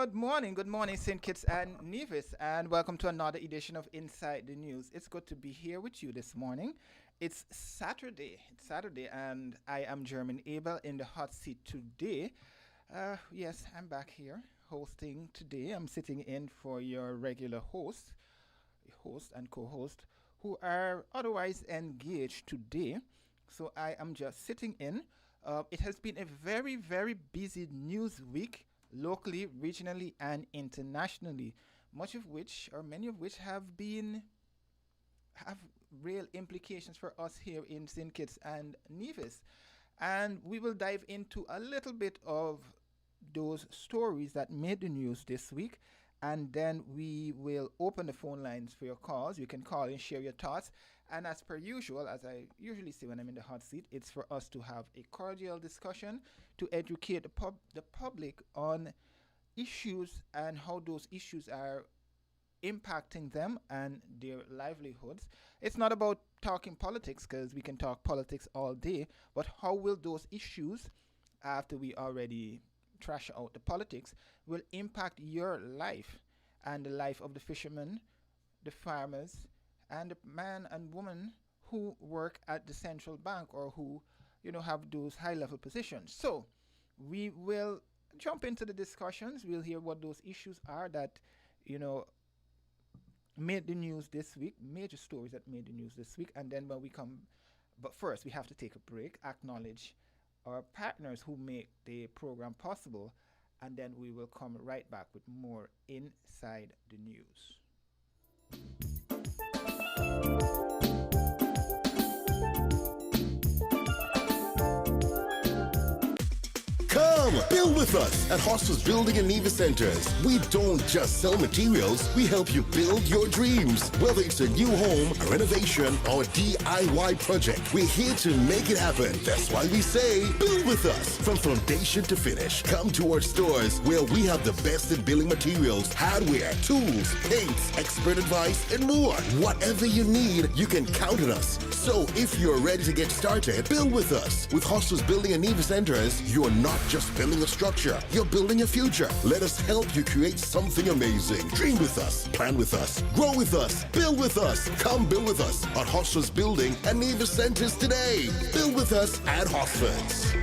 Good morning, St. Kitts and Nevis, and welcome to another edition of Inside the News. It's good to be here with you this morning. It's Saturday, and I am German Abel in the hot seat today. Yes, I'm back here hosting today. I'm sitting in for your regular host and co-host, who are otherwise engaged today. So I am just sitting in. It has been a very, very busy news week locally, regionally, and internationally, much of which, or many of which, have real implications for us here in St. Kitts and Nevis. And we will dive into a little bit of those stories that made the news this week. And then we will open the phone lines for your calls. You can call and share your thoughts. And as per usual, as I usually say when I'm in the hot seat, it's for us to have a cordial discussion to educate the public on issues and how those issues are impacting them and their livelihoods. It's not about talking politics because we can talk politics all day, but how will those issues, after we already trash out the politics, will impact your life and the life of the fishermen, the farmers, and the man and woman who work at the central bank or who, have those high level positions. So we will jump into the discussions. We'll hear what those issues are that, you know, made the news this week, major stories that made the news this week. And then when we come, but first we have to take a break, acknowledge our partners who make the program possible, and then we will come right back with more Inside the News. Come, build with us at Hostels Building and Nevis Centers. We don't just sell materials, we help you build your dreams. Whether it's a new home, a renovation, or a DIY project, we're here to make it happen. That's why we say, build with us. From foundation to finish, come to our stores where we have the best in building materials, hardware, tools, paints, expert advice, and more. Whatever you need, you can count on us. So if you're ready to get started, build with us. With Hostels Building and Nevis Centers, you're not just building a structure, you're building a future. Let us help you create something amazing. Dream with us, plan with us, grow with us, build with us. Come build with us at Hostels Building and Nevis Centers today. Build with us at Hostels.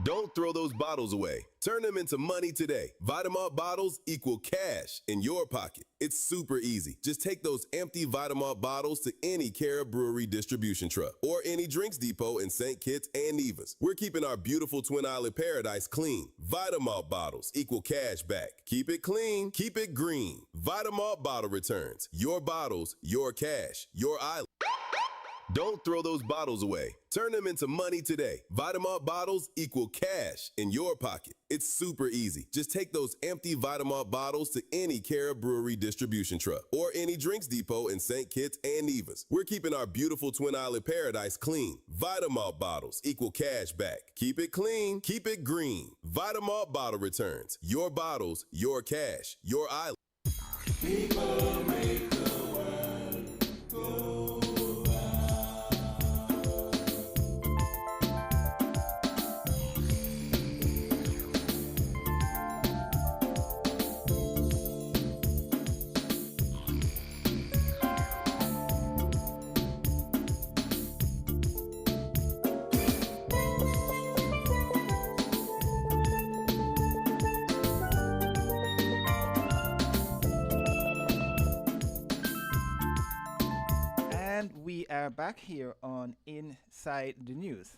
Don't throw those bottles away. Turn them into money today. Vitamalt bottles equal cash in your pocket. It's super easy. Just take those empty Vitamalt bottles to any Cara Brewery distribution truck or any drinks depot in St. Kitts and Nevis. We're keeping our beautiful Twin Island paradise clean. Vitamalt bottles equal cash back. Keep it clean, keep it green. Vitamalt bottle returns. Your bottles, your cash, your island. Don't throw those bottles away. Turn them into money today. Vitamalt bottles equal cash in your pocket. It's super easy. Just take those empty Vitamalt bottles to any Cara Brewery distribution truck or any drinks depot in St. Kitts and Nevis. We're keeping our beautiful Twin Island paradise clean. Vitamalt bottles equal cash back. Keep it clean, keep it green. Vitamalt bottle returns. Your bottles, your cash, your island. People make the world go. And we are back here on Inside the News.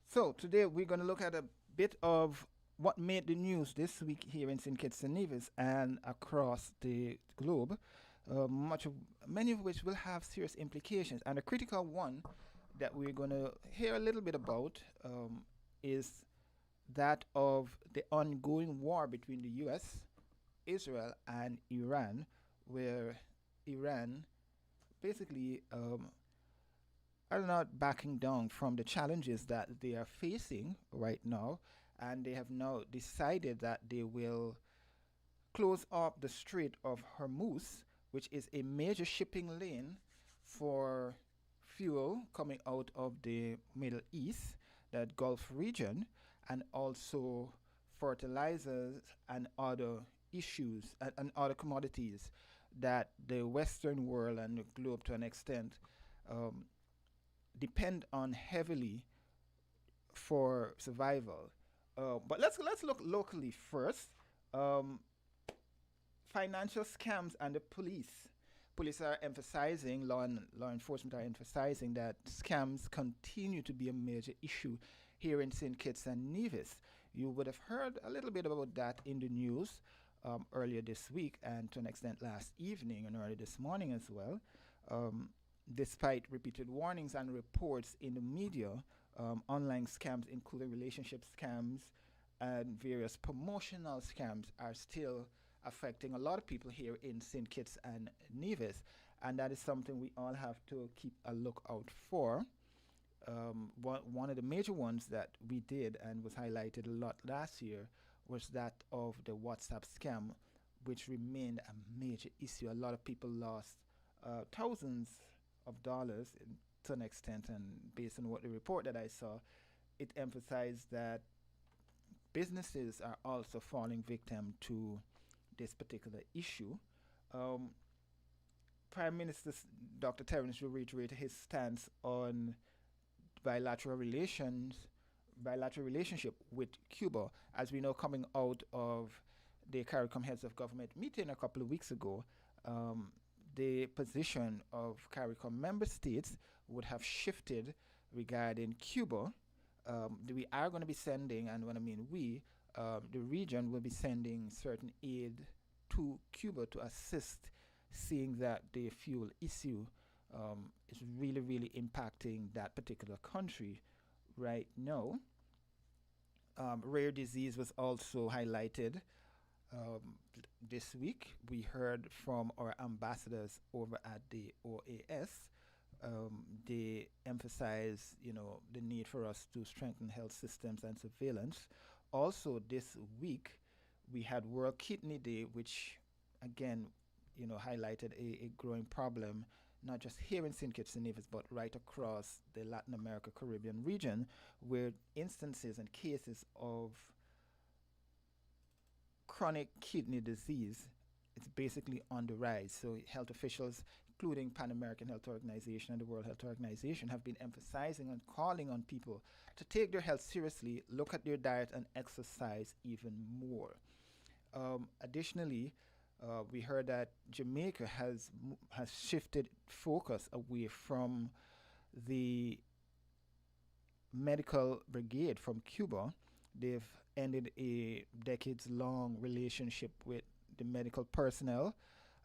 So today we're going to look at a bit of what made the news this week here in St. Kitts and Nevis and across the globe. Many of which will have serious implications, and a critical one that we're going to hear a little bit about is that of the ongoing war between the U.S., Israel, and Iran, where Iran basically are not backing down from the challenges that they are facing right now, and they have now decided that they will close up the Strait of Hormuz, which is a major shipping lane for fuel coming out of the Middle East, that Gulf region, and also fertilizers and other issues and other commodities that the Western world and the globe to an extent um, depend on heavily for survival. But let's look locally first. Um, Financial scams and the police. Police are emphasizing, law enforcement are emphasizing that scams continue to be a major issue here in St. Kitts and Nevis. You would have heard a little bit about that in the news earlier this week and to an extent last evening and early this morning as well. Um, Despite repeated warnings and reports in the media, online scams, including relationship scams and various promotional scams, are still affecting a lot of people here in St. Kitts and Nevis. And that is something we all have to keep a lookout for. One of the major ones that we did and was highlighted a lot last year was that of the WhatsApp scam, which remained a major issue. A lot of people lost thousands of dollars to an extent, and based on what the report that I saw, it emphasized that businesses are also falling victim to this particular issue. Um, Prime Minister Dr. Terence will reiterate his stance on bilateral relations, bilateral relationship with Cuba, as we know, coming out of the CARICOM Heads of Government meeting a couple of weeks ago. The position of CARICOM member states would have shifted regarding Cuba. We are going to be sending, and when I mean we, the region will be sending certain aid to Cuba to assist, seeing that the fuel issue is really, really impacting that particular country right now. Rare disease was also highlighted this week. We heard from our ambassadors over at the OAS. They emphasize, the need for us to strengthen health systems and surveillance. Also, this week we had World Kidney Day, which again, highlighted a growing problem, not just here in St. Kitts and Nevis, but right across the Latin America Caribbean region, where instances and cases of chronic kidney disease is basically on the rise. So health officials, including Pan American Health Organization and the World Health Organization, have been emphasizing and calling on people to take their health seriously, look at their diet, and exercise even more. Additionally, we heard that Jamaica has shifted focus away from the medical brigade from Cuba. They've ended a decades-long relationship with the medical personnel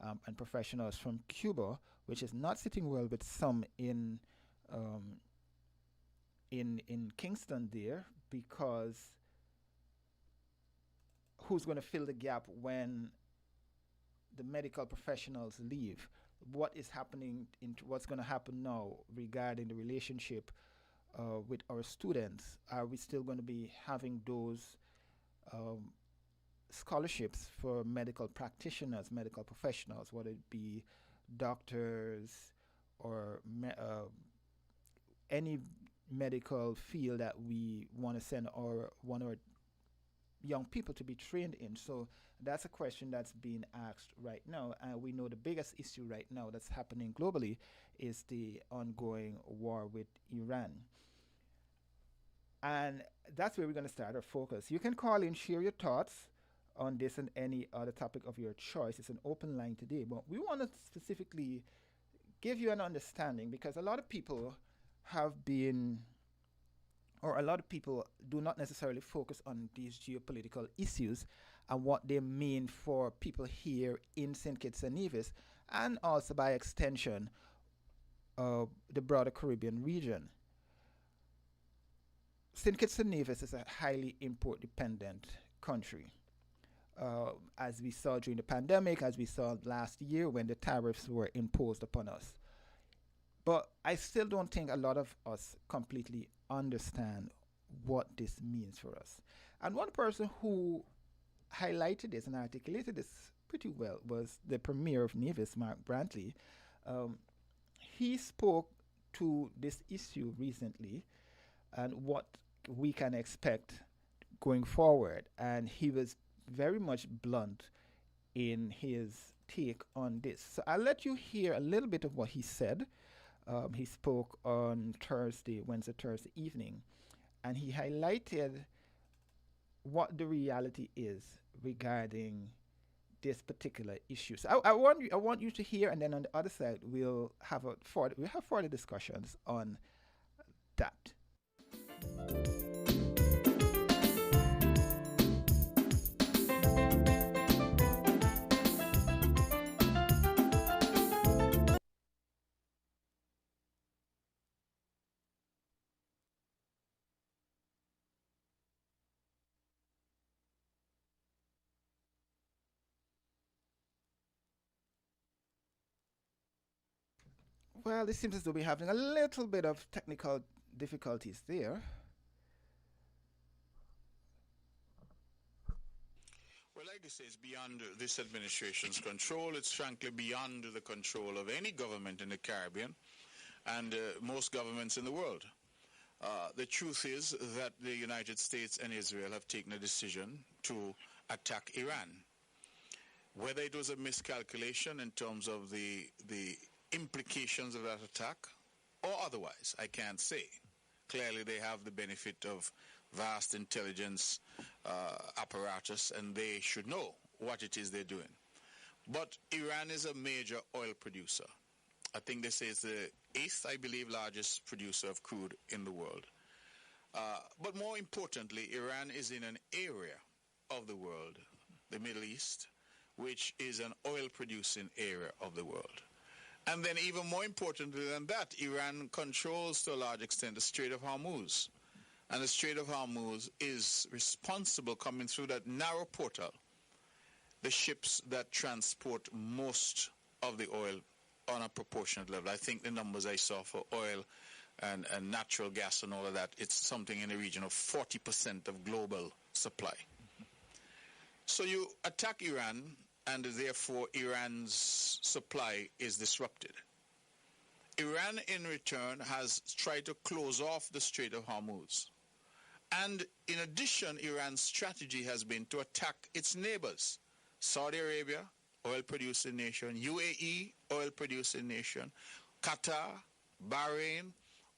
and professionals from Cuba, which is not sitting well with some in Kingston there, because who's going to fill the gap when the medical professionals leave? What is happening? What's going to happen now regarding the relationship with our students? Are we still going to be having those scholarships for medical practitioners, medical professionals, whether it be doctors or any medical field that we want to send our young people to be trained in? So that's a question that's being asked right now. And we know the biggest issue right now that's happening globally is the ongoing war with Iran. And that's where we're going to start our focus. You can call in, share your thoughts on this and any other topic of your choice. It's an open line today, but we want to specifically give you an understanding, because a lot of people have been, or a lot of people do not necessarily focus on these geopolitical issues and what they mean for people here in St. Kitts and Nevis, and also by extension, the broader Caribbean region. St. Kitts and Nevis is a highly import-dependent country. As we saw during the pandemic, as we saw last year when the tariffs were imposed upon us. But I still don't think a lot of us completely understand what this means for us. And one person who highlighted this and articulated this pretty well was the Premier of Nevis, Mark Brantley. He spoke to this issue recently and what we can expect going forward. And he was very much blunt in his take on this. So I'll let you hear a little bit of what he said. He spoke on Wednesday, Thursday evening, and he highlighted what the reality is regarding this particular issue. So I want you to hear, and then on the other side, we'll have further discussions on that. Well, it seems as though we're having a little bit of technical difficulties there. Well, like I say, it's beyond this administration's control. It's frankly beyond the control of any government in the Caribbean and most governments in the world. The truth is that the United States and Israel have taken a decision to attack Iran. Whether it was a miscalculation in terms of the implications of that attack or otherwise, I can't say. Clearly, they have the benefit of vast intelligence apparatus, and they should know what it is they're doing. But Iran is a major oil producer. I think they say it's the 8th, I believe, largest producer of crude in the world. But more importantly, Iran is in an area of the world, the Middle East, which is an oil-producing area of the world. And then even more importantly than that, Iran controls to a large extent the Strait of Hormuz. And the Strait of Hormuz is responsible, coming through that narrow portal, the ships that transport most of the oil on a proportionate level. I think the numbers I saw for oil and natural gas and all of that, it's something in the region of 40% of global supply. So you attack Iran, and therefore Iran's supply is disrupted. Iran, in return, has tried to close off the Strait of Hormuz. And in addition, Iran's strategy has been to attack its neighbors. Saudi Arabia, oil-producing nation, UAE, oil-producing nation, Qatar, Bahrain,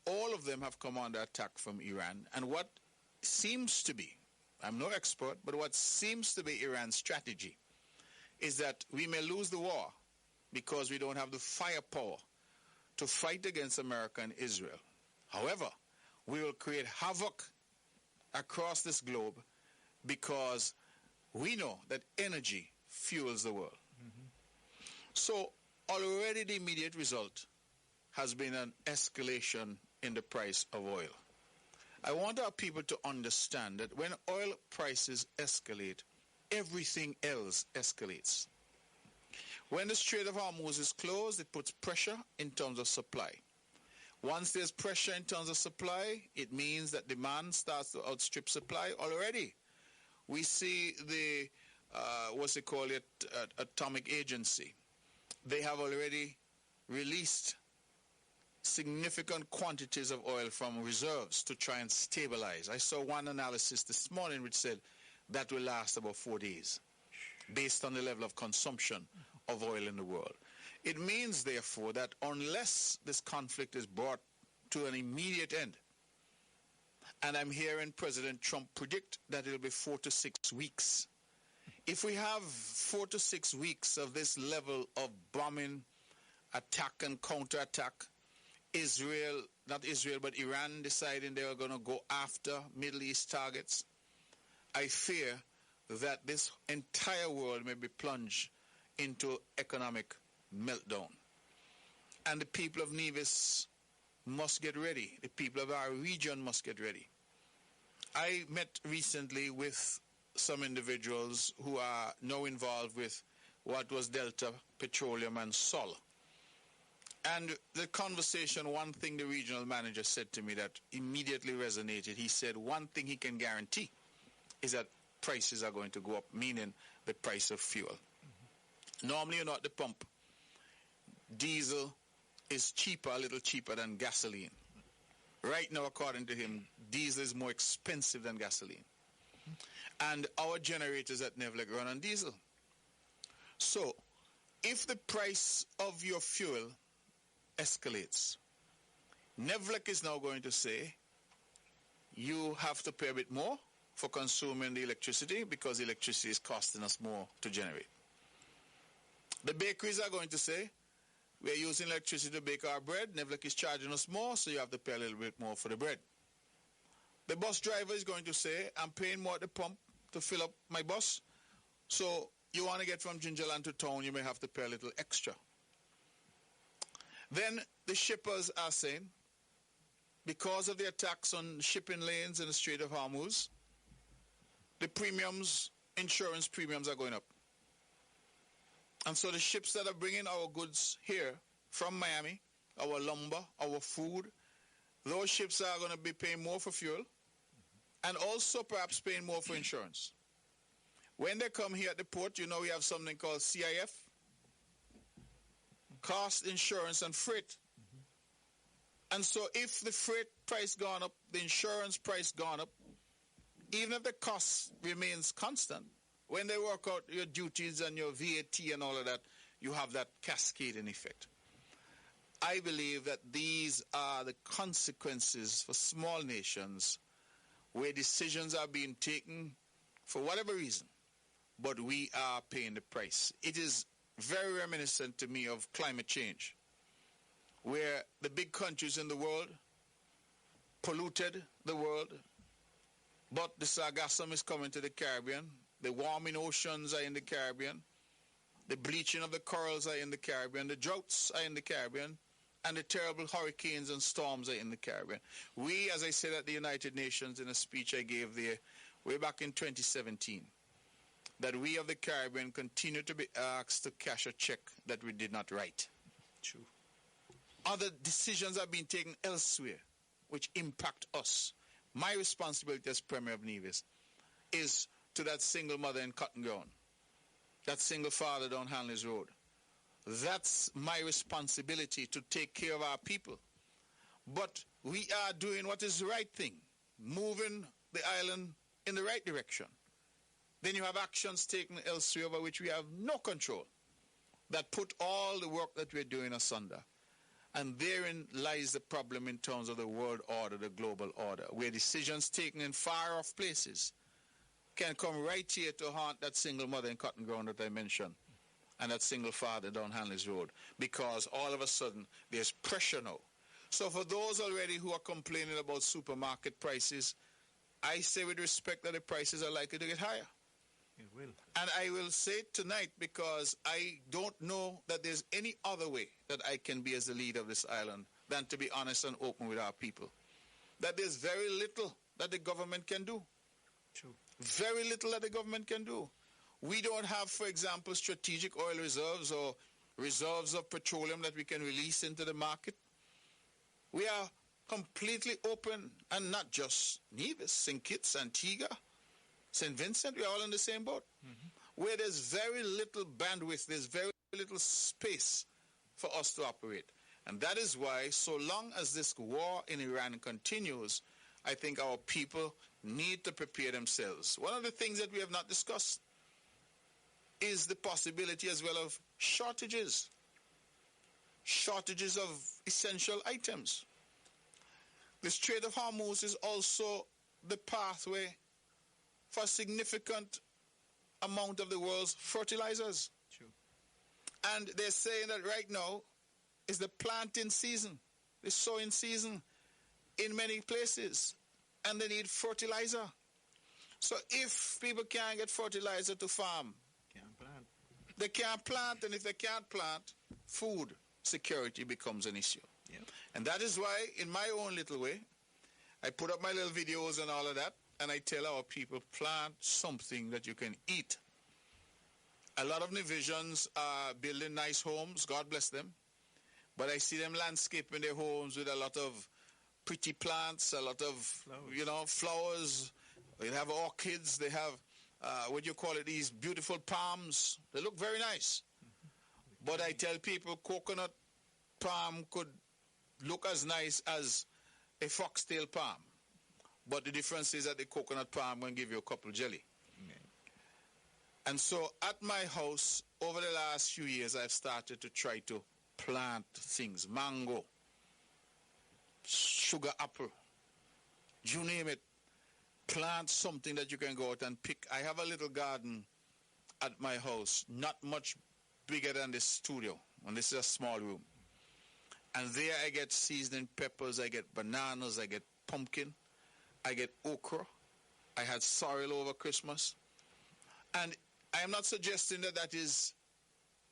all of them have come under attack from Iran. And what seems to be, I'm no expert, but what seems to be Iran's strategy is that we may lose the war because we don't have the firepower to fight against America and Israel. However, we will create havoc across this globe because we know that energy fuels the world. So already the immediate result has been an escalation in the price of oil. I want our people to understand that when oil prices escalate, everything else escalates. When the Strait of Hormuz is closed, it puts pressure in terms of supply. Once there's pressure in terms of supply, it means that demand starts to outstrip supply already. We see the, Atomic Agency. They have already released significant quantities of oil from reserves to try and stabilize. I saw one analysis this morning which said that will last about 4 days based on the level of consumption of oil in the world. It means, therefore, that unless this conflict is brought to an immediate end, and I'm hearing President Trump predict that it'll be 4 to 6 weeks. If we have 4 to 6 weeks of this level of bombing, attack and counterattack, not Israel, but Iran deciding they are going to go after Middle East targets, I fear that this entire world may be plunged into economic meltdown. And the people of Nevis must get ready. The people of our region must get ready. I met recently with some individuals who are now involved with what was Delta Petroleum and Sol. And the conversation, one thing the regional manager said to me that immediately resonated, he said one thing he can guarantee is that prices are going to go up, meaning the price of fuel. Normally you're not at the pump. Diesel is cheaper, a little cheaper than gasoline. Right now, according to him, diesel is more expensive than gasoline. And our generators at Nevlec run on diesel. So, if the price of your fuel escalates, Nevlec is now going to say, you have to pay a bit more for consuming the electricity because electricity is costing us more to generate. The bakeries are going to say, we are using electricity to bake our bread. Nevlec is charging us more, so you have to pay a little bit more for the bread. The bus driver is going to say, I'm paying more at the pump to fill up my bus. So you want to get from Gingerland to town, you may have to pay a little extra. Then the shippers are saying, because of the attacks on shipping lanes in the Strait of Hormuz, the premiums, insurance premiums are going up. And so the ships that are bringing our goods here from Miami, our lumber, our food, those ships are going to be paying more for fuel and also perhaps paying more for insurance. When they come here at the port, you know we have something called CIF, cost, insurance, and freight. And so if the freight price gone up, the insurance price gone up, even if the cost remains constant, when they work out your duties and your VAT and all of that, you have that cascading effect. I believe that these are the consequences for small nations where decisions are being taken for whatever reason, but we are paying the price. It is very reminiscent to me of climate change, where the big countries in the world polluted the world, but the sargassum is coming to the Caribbean. The warming oceans are in the Caribbean. The bleaching of the corals are in the Caribbean. The droughts are in the Caribbean. And the terrible hurricanes and storms are in the Caribbean. We, as I said at the United Nations in a speech I gave there way back in 2017, that we of the Caribbean continue to be asked to cash a check that we did not write. True. Other decisions are being taken elsewhere which impact us. My responsibility as Premier of Nevis is to that single mother in Cotton Ground, that single father down Hanley's Road. That's my responsibility to take care of our people. But we are doing what is the right thing, moving the island in the right direction. Then you have actions taken elsewhere over which we have no control, that put all the work that we're doing asunder. And therein lies the problem in terms of the world order, the global order, where decisions taken in far-off places can come right here to haunt that single mother in Cotton Ground that I mentioned, and that single father down Hanley's Road, because all of a sudden there's pressure now. So for those already who are complaining about supermarket prices, I say with respect that the prices are likely to get higher. It will. And I will say it tonight because I don't know that there's any other way that I can be as the leader of this island than to be honest and open with our people. That there's very little that the government can do. True. Very little that the government can do. We don't have, for example, strategic oil reserves or reserves of petroleum that we can release into the market. We are completely open, and not just Nevis, St. Kitts, Antigua, St. Vincent, we're all in the same boat. Where there's very little bandwidth, there's very little space for us to operate. And that is why, so long as this war in Iran continues, I think our people need to prepare themselves. One of the things that we have not discussed is the possibility as well of shortages. Shortages of essential items. The Strait of Hormuz is also the pathway for a significant amount of the world's fertilizers. True. And they're saying that right now is the planting season, the sowing season in many places, and they need fertilizer. So if people can't get fertilizer to farm, Can't plant. they can't plant, and if they can't plant, food security becomes an issue. Yep. And that is why, in my own little way, I put up my little videos and all of that, and I tell our people, plant something that you can eat. A lot of Nevisians are building nice homes, God bless them, but I see them landscaping their homes with a lot of pretty plants, a lot of, flowers. They have orchids, they have, these beautiful palms. They look very nice. But I tell people coconut palm could look as nice as a foxtail palm. But the difference is that the coconut palm will give you a couple jelly. And so at my house, over the last few years, I've started to try to plant things. Mango, sugar apple, you name it. Plant something that you can go out and pick. I have a little garden at my house, not much bigger than this studio. And this is a small room. And there I get seasoning peppers, I get bananas, I get pumpkin, I get okra. I had sorrel over Christmas. And I am not suggesting that that is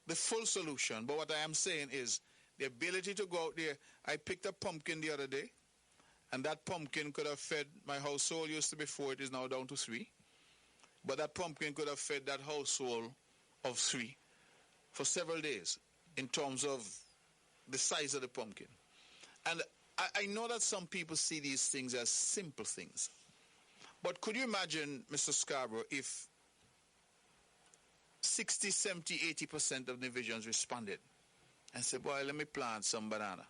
the full solution, but what I am saying is the ability to go out there. I picked a pumpkin the other day, and that pumpkin could have fed, my household used to be 4, it is now down to 3. But that pumpkin could have fed that household of 3 for several days in terms of the size of the pumpkin. And I know that some people see these things as simple things. But could you imagine, Mr. Scarborough, if 60, 70, 80% of Nigerians responded and said, boy, let me plant some banana.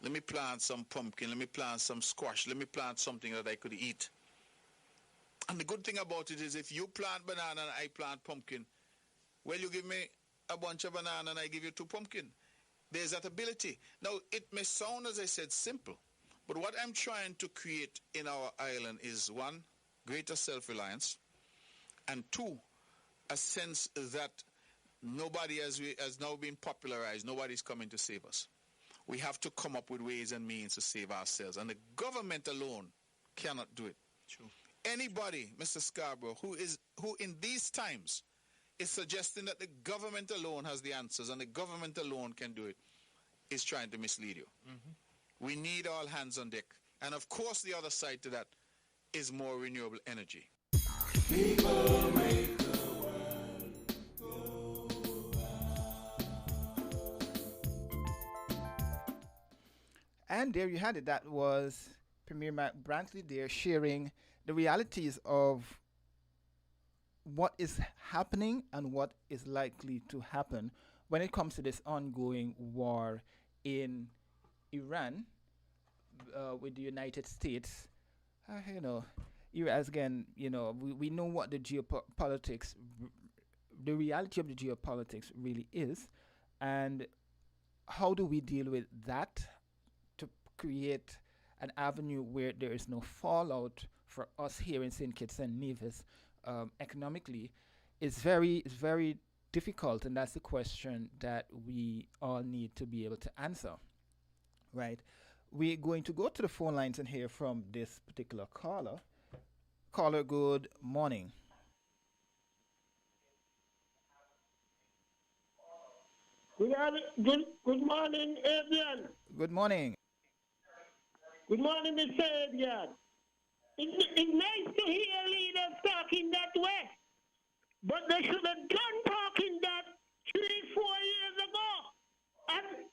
Let me plant some pumpkin. Let me plant some squash. Let me plant something that I could eat. And the good thing about it is if you plant banana and I plant pumpkin, well, you give me a bunch of banana and I give you 2 pumpkin. There's that ability. Now, it may sound, as I said, simple. But what I'm trying to create in our island is, 1, greater self-reliance, and 2, a sense that nobody has now been popularized. Nobody's coming to save us. We have to come up with ways and means to save ourselves. And the government alone cannot do it. True. Anybody, Mr. Scarborough, who in these times is suggesting that the government alone has the answers and the government alone can do it, is trying to mislead you. Mm-hmm. We need all hands on deck. And of course, the other side to that is more renewable energy. People make the world go round. And there you had it. That was Premier Matt Brantley there sharing the realities of what is happening and what is likely to happen when it comes to this ongoing war in Iran with the United States. As again, we know what the geopolitics, the reality of the geopolitics really is, and how do we deal with that to create an avenue where there is no fallout for us here in St. Kitts and Nevis economically is very difficult, and that's the question that we all need to be able to answer, right? We're going to go to the phone lines and hear from this particular caller. Caller, good morning. Good morning, Adrian. Good morning. Good morning, Mr. Adrian. It's nice to hear leaders talking that way, but they should have done talking that 3-4 years ago.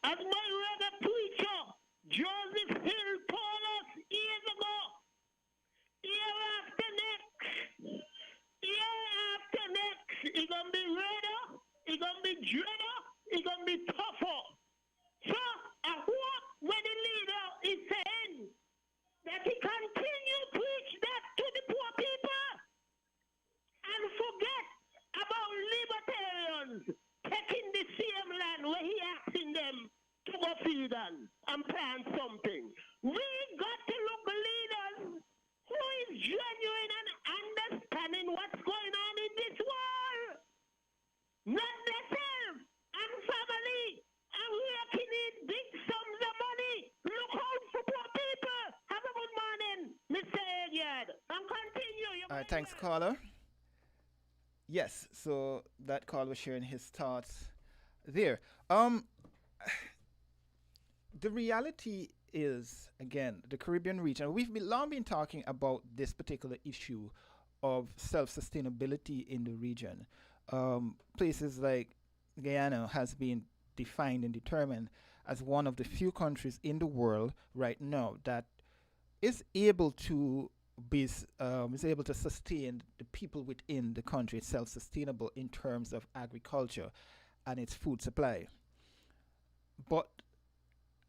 As my brother preacher, Joseph Hill, told us years ago, year after next, it's going to be redder, it's going to be dreader, it's going to be tougher. So, I hope when the leader is saying that he continue to preach that to the poor people and forget about libertarians taking the same land where he asking them to go feed on and plant something. We got to look at leaders who is genuine and understanding what's going on in this world. Not themselves and family and raking in big sums of money. Look out for poor people. Have a good morning, Mr. Egyard. And continue. Thanks, caller. Yes, so that caller was sharing his thoughts there. The reality is, again, the Caribbean region. We've long been talking about this particular issue of self-sustainability in the region. Places like Guyana has been defined and determined as one of the few countries in the world right now that is able to sustain the people within the country. It's self-sustainable in terms of agriculture and its food supply. But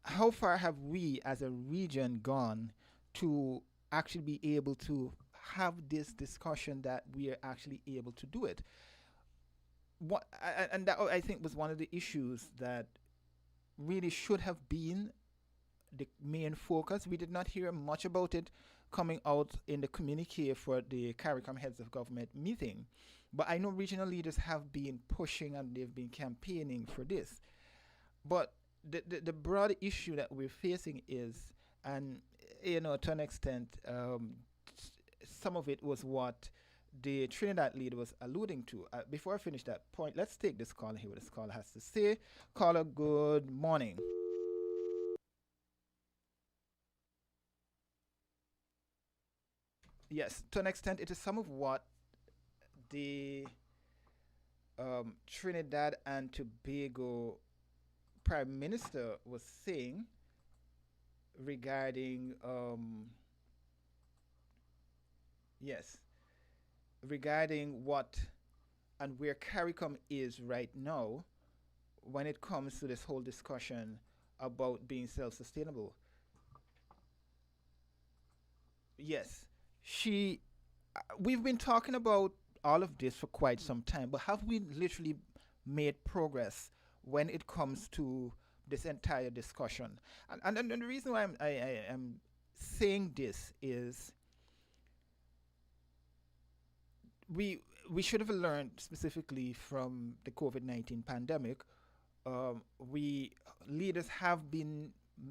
how far have we as a region gone to actually be able to have this discussion that we are actually able to do it? And that I think was one of the issues that really should have been the main focus. We did not hear much about it coming out in the communique for the CARICOM heads of government meeting. But I know regional leaders have been pushing and they've been campaigning for this. But the broad issue that we're facing is, and to an extent, some of it was what the Trinidad leader was alluding to. Before I finish that point, let's take this call and hear what this caller has to say. Caller, good morning. Yes, to an extent, it is some of what the Trinidad and Tobago Prime Minister was saying regarding, yes, regarding what and where CARICOM is right now when it comes to this whole discussion about being self sustainable. Yes, she. We've been talking about all of this for quite some time, but have we literally made progress when it comes to this entire discussion? And the reason why I am saying this is we we should have learned specifically from the COVID-19 pandemic. We leaders have been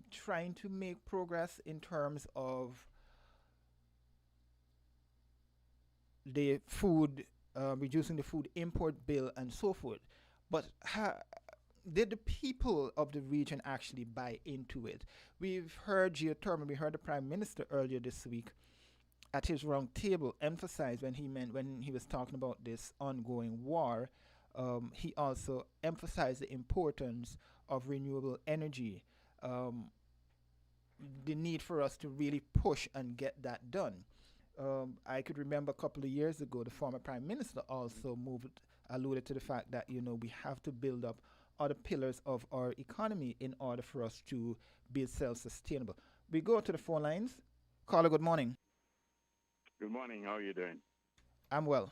trying to make progress in terms of the food, reducing the food import bill and so forth. But did the people of the region actually buy into it? We've heard geothermal, we heard the Prime Minister earlier this week at his round table emphasize when he was talking about this ongoing war. He also emphasized the importance of renewable energy, um, the need for us to really push and get that done. I could remember a couple of years ago, the former prime minister also alluded to the fact that we have to build up other pillars of our economy in order for us to be self-sustainable. We go to the phone lines. Caller, good morning. Good morning. How are you doing? I'm well.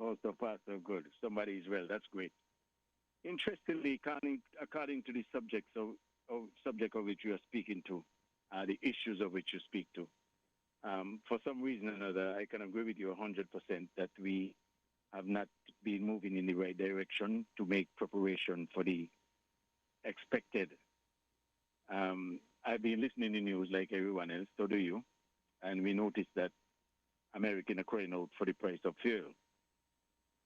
Oh, so far so good. Somebody is well. That's great. Interestingly, according to the subject of which you are speaking to, the issues of which you speak to, for some reason or another, I can agree with you 100% that we have not been moving in the right direction to make preparation for the expected. I've been listening to the news like everyone else, so do you. And we noticed that Americans are crying out for the price of fuel.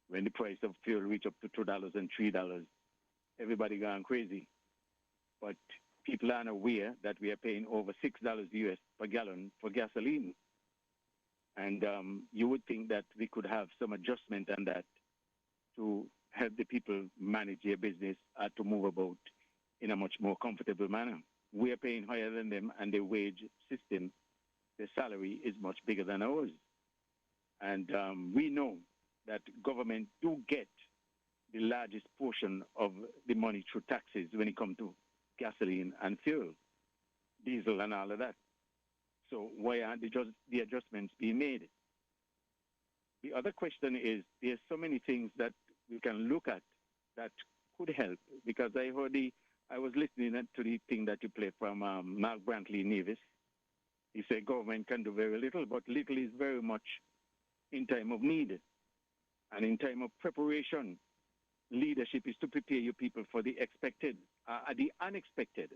When the price of fuel reached up to $2 and $3, everybody gone crazy. But people aren't aware that we are paying over $6 US per gallon for gasoline. And you would think that we could have some adjustment on that to help the people manage their business to move about in a much more comfortable manner. We are paying higher than them, and the wage system, the salary is much bigger than ours. And we know that government do get the largest portion of the money through taxes when it comes to gasoline and fuel, diesel and all of that. So why aren't the adjustments being made? The other question is, there's so many things that we can look at that could help, because I was listening to the thing that you played from Mark Brantley Nevis. He said government can do very little, but little is very much in time of need. And in time of preparation, leadership is to prepare your people for the expected, the unexpected.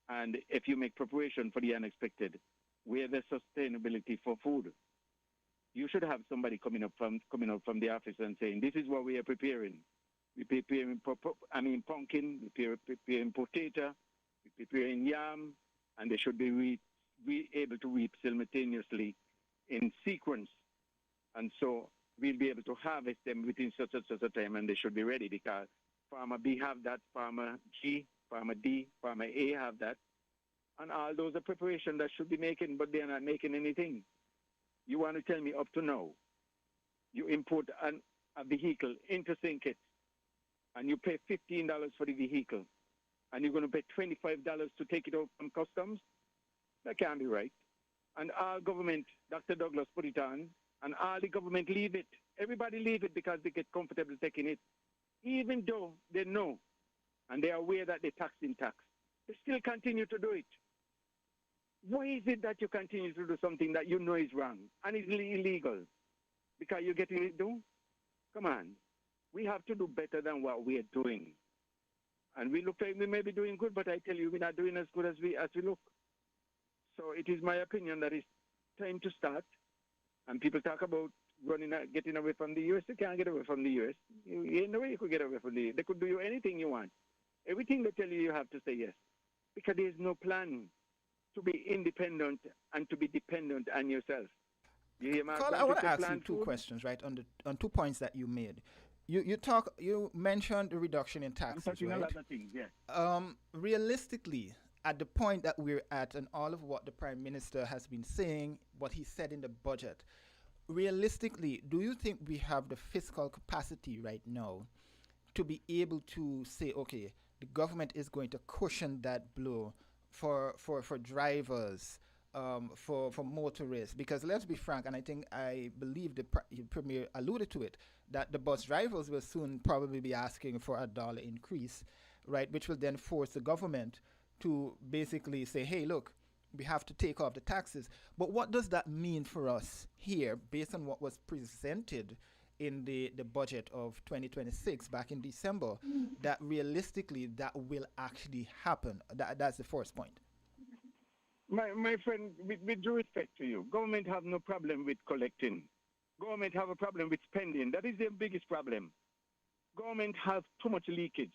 And if you make preparation for the unexpected, where there's sustainability for food, you should have somebody coming up from the office and saying, this is what we are preparing. We're preparing, pumpkin, we're preparing potato, we're preparing yam, and they should be able to reap simultaneously in sequence. And so we'll be able to harvest them within such a time, and they should be ready, because Farmer B have that, Farmer G, Farmer D, Farmer A have that. And all those are preparation that should be making, but they're not making anything. You want to tell me up to now, you import a vehicle into St. Kitts, and you pay $15 for the vehicle, and you're going to pay $25 to take it out from customs. That can't be right. And our government, Dr. Douglas put it on, and all the government leave it. Everybody leave it because they get comfortable taking it, even though they know and they are aware that they tax in tax. They still continue to do it. Why is it that you continue to do something that you know is wrong and is illegal? Because you're getting it done? Come on. We have to do better than what we are doing. And we look like we may be doing good, but I tell you, we're not doing as good as we look. So it is my opinion that it's time to start. And people talk about getting away from the U.S. You can't get away from the U.S. You ain't no way you could get away from the U.S. They could do you anything you want. Everything they tell you, you have to say yes. Because there's no plan to be independent and to be dependent on yourself. You hear, Carl, I want to ask you two questions, right, on 2 points that you made. You mentioned the reduction in taxes, I'm talking right? a lot of things, yes. Realistically, at the point that we're at, and all of what the Prime Minister has been saying, what he said in the budget, realistically, do you think we have the fiscal capacity right now to be able to say, okay, the government is going to cushion that blow for drivers, for motorists? Because let's be frank, and I believe the Premier alluded to it, that the bus drivers will soon probably be asking for $1 increase, right, which will then force the government to basically say, hey, look, we have to take off the taxes. But what does that mean for us here, based on what was presented in the budget of 2026 back in December, that realistically that will actually happen? That's the first point. My friend, with due respect to you, government have no problem with collecting. Government have a problem with spending. That is their biggest problem. Government has too much leakage.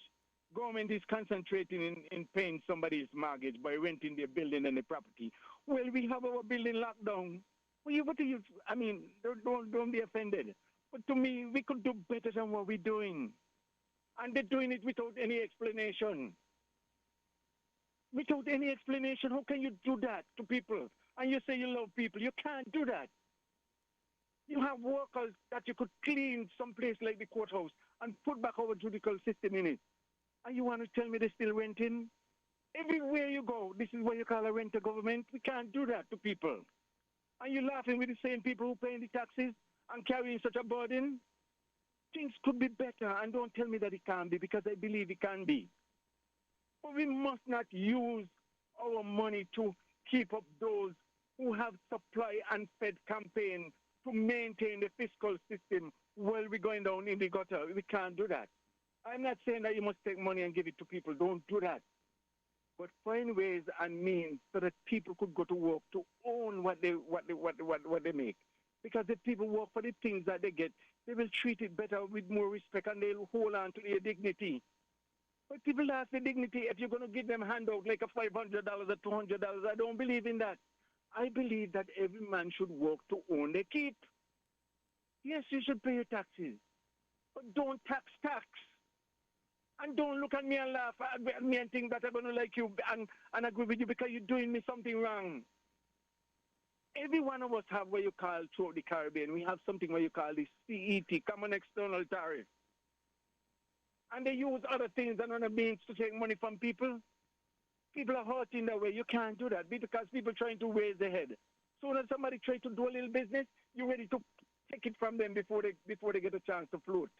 Government is concentrating in paying somebody's mortgage by renting their building and the property. Well, we have our building locked down. What do you, I mean, don't be offended. But to me, we could do better than what we're doing. And they're doing it without any explanation. Without any explanation, how can you do that to people? And you say you love people. You can't do that. You have workers that you could clean someplace like the courthouse and put back our judicial system in it. And you want to tell me they're still renting? Everywhere you go, this is what you call a renter government. We can't do that to people. And you're laughing with the same people who paying the taxes and carrying such a burden. Things could be better, and don't tell me that it can't be, because I believe it can be. But we must not use our money to keep up those who have supply and fed campaign to maintain the fiscal system while we're going down in the gutter. We can't do that. I'm not saying that you must take money and give it to people. Don't do that. But find ways and means so that people could go to work to own what they make. Because if people work for the things that they get, they will treat it better with more respect, and they'll hold on to their dignity. But people ask the dignity, if you're going to give them a handout like a $500 or $200, I don't believe in that. I believe that every man should work to own their keep. Yes, you should pay your taxes, but don't tax. And don't look at me and laugh at me and think that I'm going to like you and agree with you because you're doing me something wrong. Every one of us have what you call, throughout the Caribbean, we have something what you call the CET, Common External Tariff. And they use other things and other means to take money from people. People are hurting that way. You can't do that because people trying to raise their head. So when somebody tries to do a little business, you're ready to take it from them before they get a chance to float.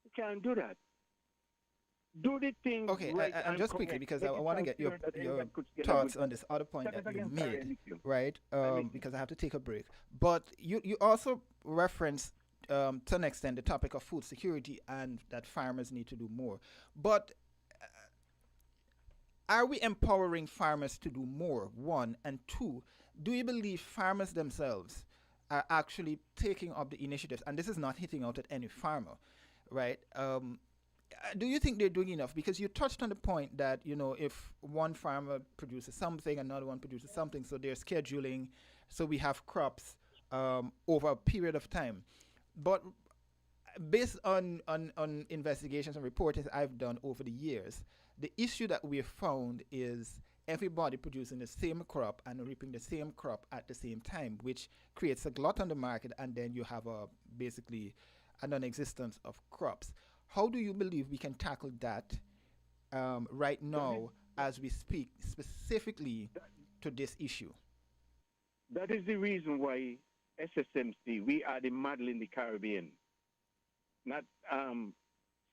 You can't do that. Do the thing right. And just quickly, because I want to get your thoughts on this other point that you made, right? Because I have to take a break. But you also referenced, to an extent, the topic of food security and that farmers need to do more. But are we empowering farmers to do more, one? And two, do you believe farmers themselves are actually taking up the initiatives? And this is not hitting out at any farmer, right? Do you think they're doing enough? Because you touched on the point that, if one farmer produces something, another one produces something, so they're scheduling, so we have crops over a period of time. But based on investigations and reporting I've done over the years, the issue that we've found is everybody producing the same crop and reaping the same crop at the same time, which creates a glut on the market, and then you have basically a non-existence of crops. How do you believe we can tackle that right now as we speak, specifically to this issue? That is the reason why SSMC, we are the model in the Caribbean, not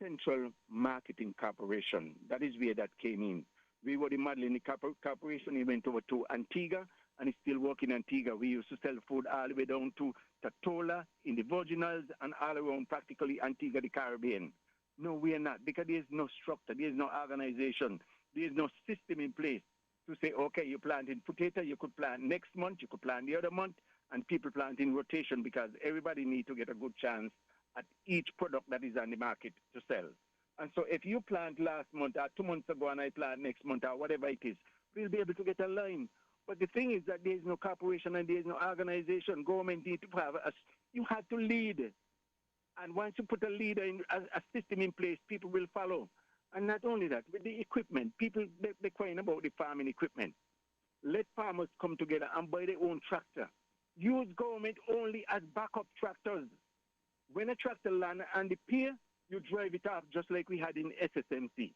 Central Marketing Corporation. That is where that came in. We were the model in the corporation. We went over to Antigua, and it's still working in Antigua. We used to sell food all the way down to Tatola, in the Virgin Isles, and all around practically Antigua, the Caribbean. No, we are not, because there's no structure, there's no organization, there's no system in place to say, okay, you planted potato, you could plant next month, you could plant the other month, and people plant in rotation because everybody needs to get a good chance at each product that is on the market to sell. And so if you plant last month or 2 months ago and I plant next month or whatever it is, we'll be able to get a line. But the thing is that there's no corporation and there's no organization. Government needs to have you have to lead. And once you put a leader in a system in place, people will follow. And not only that, with the equipment, people, they're crying about the farming equipment. Let farmers come together and buy their own tractor. Use government only as backup tractors. When a tractor lands and the pier, you drive it off just like we had in SSMC.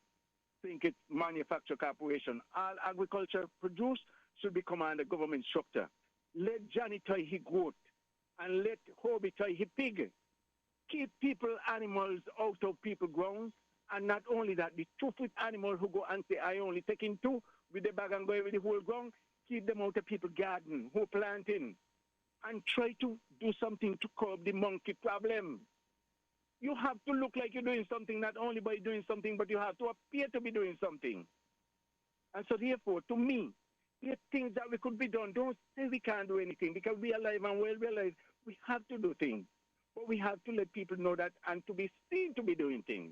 Think it's manufacture corporation. All agriculture produce should become under government structure. Let Johnny tie his goat and let Hobie tie his pig. Keep people, animals out of people ground. And not only that, the 2-foot animal who go and say, I only taking 2 with the bag and go with the whole ground, keep them out of people's garden, who planting. And try to do something to curb the monkey problem. You have to look like you're doing something, not only by doing something, but you have to appear to be doing something. And so therefore, to me, there are things that we could be done. Don't say we can't do anything, because we are alive and well, we're alive. We have to do things. But we have to let people know that and to be seen to be doing things.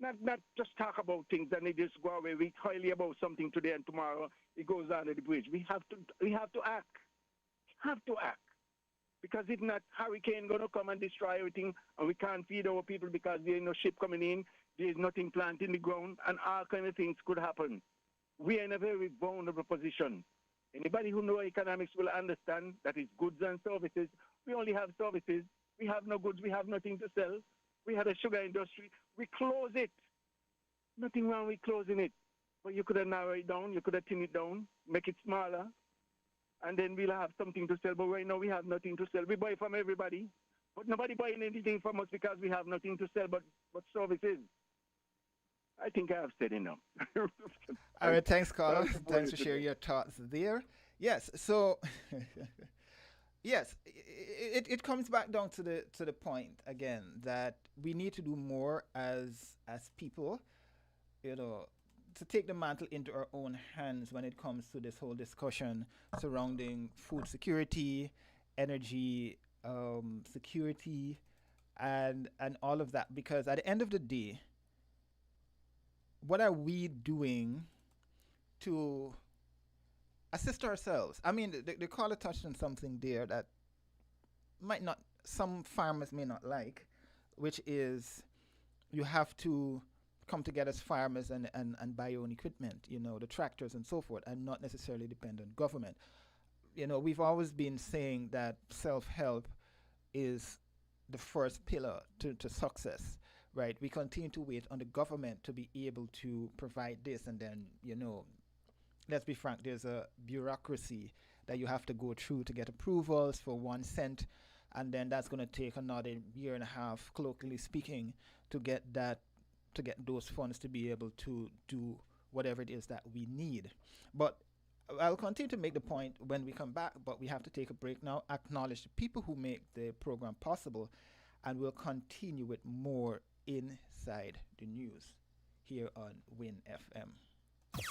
Not just talk about things and they just go away. We highly about something today and tomorrow it goes under the bridge. We have to act. Have to act. Because if not, hurricane going to come and destroy everything, and we can't feed our people because there is no ship coming in, there is nothing planted in the ground, and all kind of things could happen. We are in a very vulnerable position. Anybody who knows economics will understand that it's goods and services. We only have services. We have no goods. We have nothing to sell. We had a sugar industry. We close it. Nothing wrong with closing it. But you could have narrowed it down. You could have thinned it down, make it smaller, and then we'll have something to sell. But right now we have nothing to sell. We buy from everybody, but nobody buying anything from us because we have nothing to sell but services. I think I have said enough. All right, thanks, Carlos. Thanks for sharing your thoughts there. Yes, so yes, it comes back down to the point again that we need to do more as people, to take the mantle into our own hands when it comes to this whole discussion surrounding food security, energy security, and all of that. Because at the end of the day, what are we doing to assist ourselves? I mean, the caller touched on something there that some farmers may not like, which is you have to come together as farmers and buy your own equipment, the tractors and so forth, and not necessarily depend on government. We've always been saying that self-help is the first pillar to success, right? We continue to wait on the government to be able to provide this, and then, let's be frank, there's a bureaucracy that you have to go through to get approvals for 1 cent, and then that's going to take another year and a half, colloquially speaking, to get those funds to be able to do whatever it is that we need. But I'll continue to make the point when we come back, but we have to take a break now, acknowledge the people who make the program possible, and we'll continue with more Inside the News here on Win FM.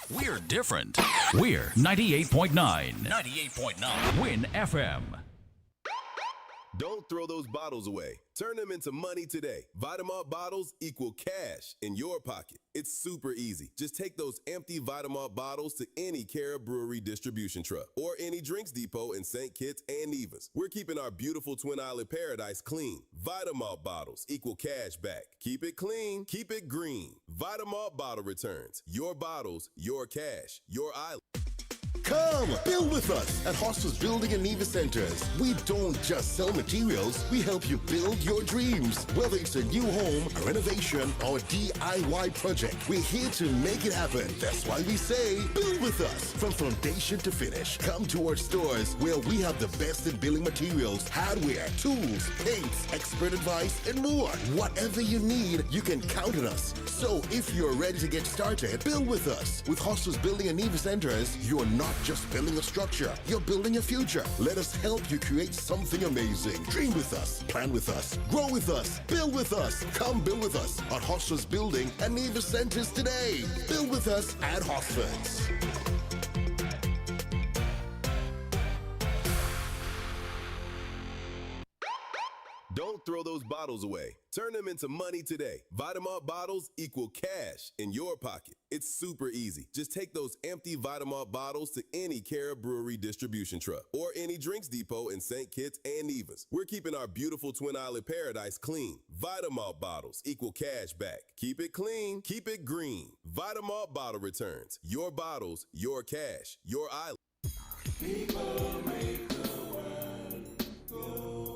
We're different. We're 98.9. 98.9. Win FM. Don't throw those bottles away. Turn them into money today. Vitamalt bottles equal cash in your pocket. It's super easy. Just take those empty Vitamalt bottles to any Cara Brewery distribution truck or any drinks depot in St. Kitts and Nevis. We're keeping our beautiful Twin Island paradise clean. Vitamalt bottles equal cash back. Keep it clean. Keep it green. Vitamalt bottle returns. Your bottles, your cash, your island. Come, build with us at Hostels Building and Neva Centers. We don't just sell materials, we help you build your dreams. Whether it's a new home, a renovation, or a DIY project, we're here to make it happen. That's why we say, build with us. From foundation to finish, come to our stores where we have the best in building materials, hardware, tools, paints, expert advice, and more. Whatever you need, you can count on us. So if you're ready to get started, build with us. With Hostels Building and Neva Centers, you're not just building a structure, you're building a future. Let us help you create something amazing. Dream with us, plan with us, grow with us, build with us. Come build with us at Hostels Building and Neva Centers today. Build with us at Hosfords. Don't throw those bottles away. Turn them into money today. Vitamalt bottles equal cash in your pocket. It's super easy. Just take those empty Vitamalt bottles to any Cara Brewery distribution truck or any drinks depot in St. Kitts and Nevis. We're keeping our beautiful Twin Island paradise clean. Vitamalt bottles equal cash back. Keep it clean, keep it green. Vitamalt bottle returns. Your bottles, your cash, your island. People make the world go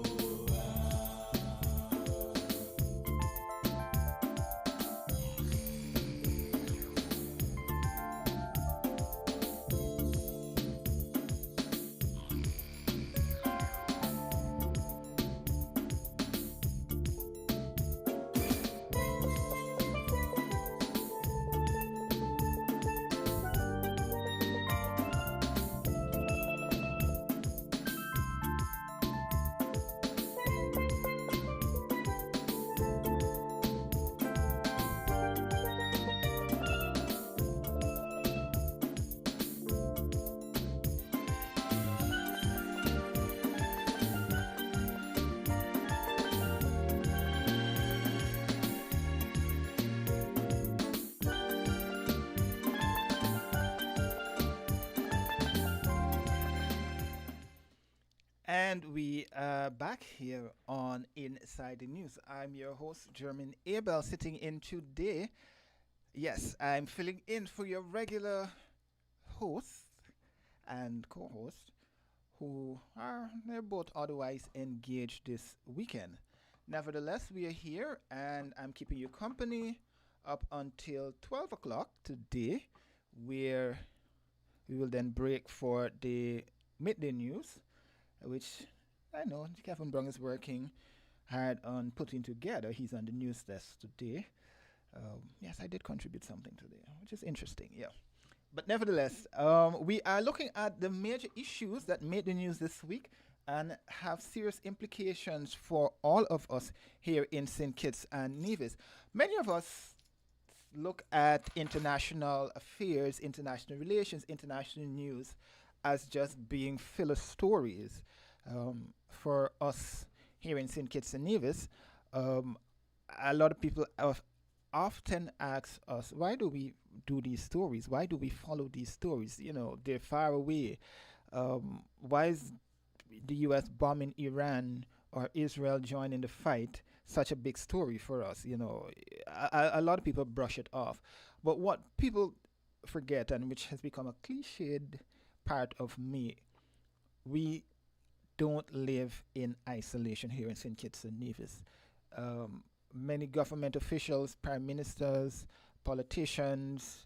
And we are back here on Inside the News. I'm your host, German Abel, sitting in today. Yes, I'm filling in for your regular host and co-host, who are they're both otherwise engaged this weekend. Nevertheless, we are here, and I'm keeping you company up until 12 o'clock today, where we will then break for the midday news, which I know Kevin Brown is working hard on putting together. He's on the news desk today. Yes, I did contribute something today, which is interesting, yeah. But nevertheless, we are looking at the major issues that made the news this week and have serious implications for all of us here in St. Kitts and Nevis. Many of us look at international affairs, international relations, international news as just being filler stories. For us here in St. Kitts and Nevis, a lot of people have often ask us, why do we do these stories? Why do we follow these stories? You know, they're far away. Why is the U.S. bombing Iran or Israel joining the fight such a big story for us? You know, a lot of people brush it off. But what people forget, and which has become a cliched part of me, we don't live in isolation here in St. Kitts and Nevis. Many government officials, prime ministers, politicians,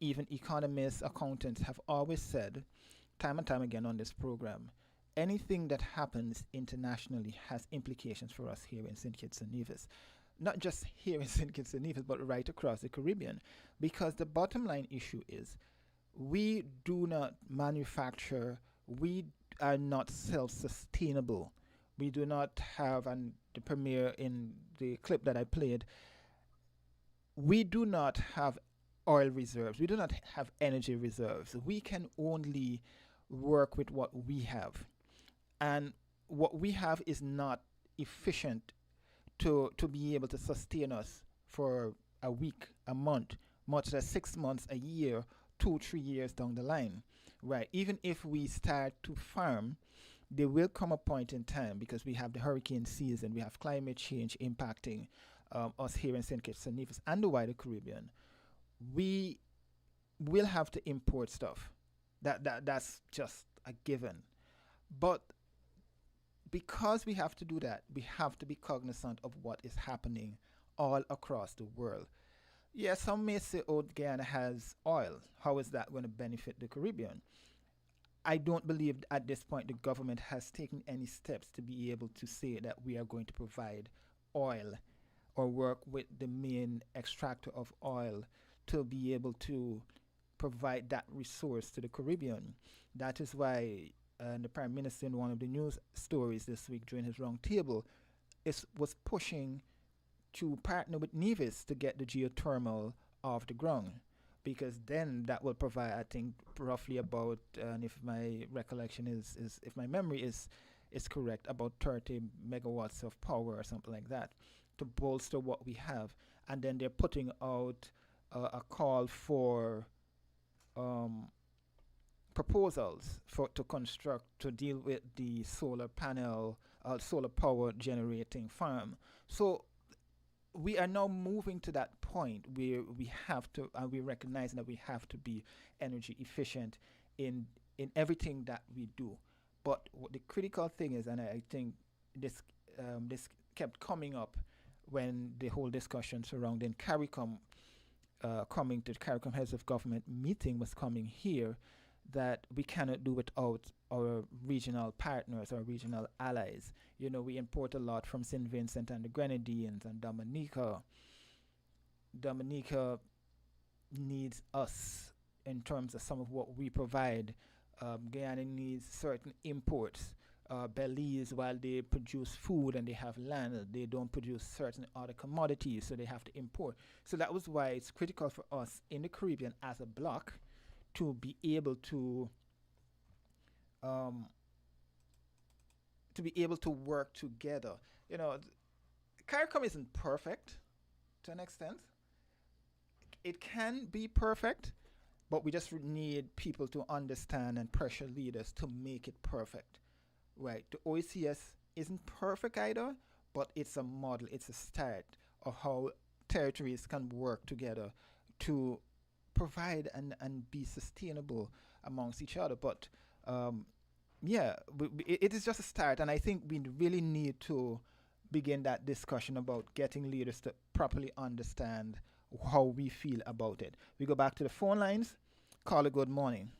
even economists, accountants have always said, time and time again on this program, anything that happens internationally has implications for us here in St. Kitts and Nevis. Not just here in St. Kitts and Nevis, but right across the Caribbean. Because the bottom line issue is, we do not manufacture, we are not self-sustainable. We do not have, and the premiere in the clip that I played, we do not have oil reserves. We do not have energy reserves. We can only work with what we have. And what we have is not efficient to be able to sustain us for a week, a month, much less 6 months, a year, 2-3 years down the line. Right. Even if we start to farm, there will come a point in time, because we have the hurricane season, we have climate change impacting us here in St. Kitts and Nevis and the wider Caribbean. We will have to import stuff. That's just a given. But because we have to do that, we have to be cognizant of what is happening all across the world. Yeah, some may say, oh, Guyana has oil. How is that going to benefit the Caribbean? I don't believe at this point the government has taken any steps to be able to say that we are going to provide oil or work with the main extractor of oil to be able to provide that resource to the Caribbean. That is why the Prime Minister, in one of the news stories this week during his roundtable, was pushing to partner with Nevis to get the geothermal off the ground, because then that will provide, I think, roughly about, and if my recollection is if my memory is correct, about 30 megawatts of power or something like that to bolster what we have. And then they're putting out a call for proposals for to construct to deal with the solar panel, solar power generating farm. So we are now moving to that point where we have to, and we recognize that we have to be energy efficient in everything that we do. But what the critical thing is, and I think this kept coming up when the whole discussion surrounding CARICOM coming to the CARICOM heads of government meeting was coming here, that we cannot do without our regional partners, our regional allies. You know, we import a lot from St. Vincent and the Grenadines and Dominica. Dominica needs us in terms of some of what we provide. Guyana needs certain imports. Belize, while they produce food and they have land, they don't produce certain other commodities, so they have to import. So that was why it's critical for us in the Caribbean as a bloc to be able um, to work together. You know, CARICOM isn't perfect to an extent. It can be perfect, but we just need people to understand and pressure leaders to make it perfect. Right. The OECS isn't perfect either, but it's a model, it's a start of how territories can work together to provide and be sustainable amongst each other. But yeah, it is just a start, and I think we really need to begin that discussion about getting leaders to properly understand how we feel about it. We go back to the phone lines. Caller, good morning.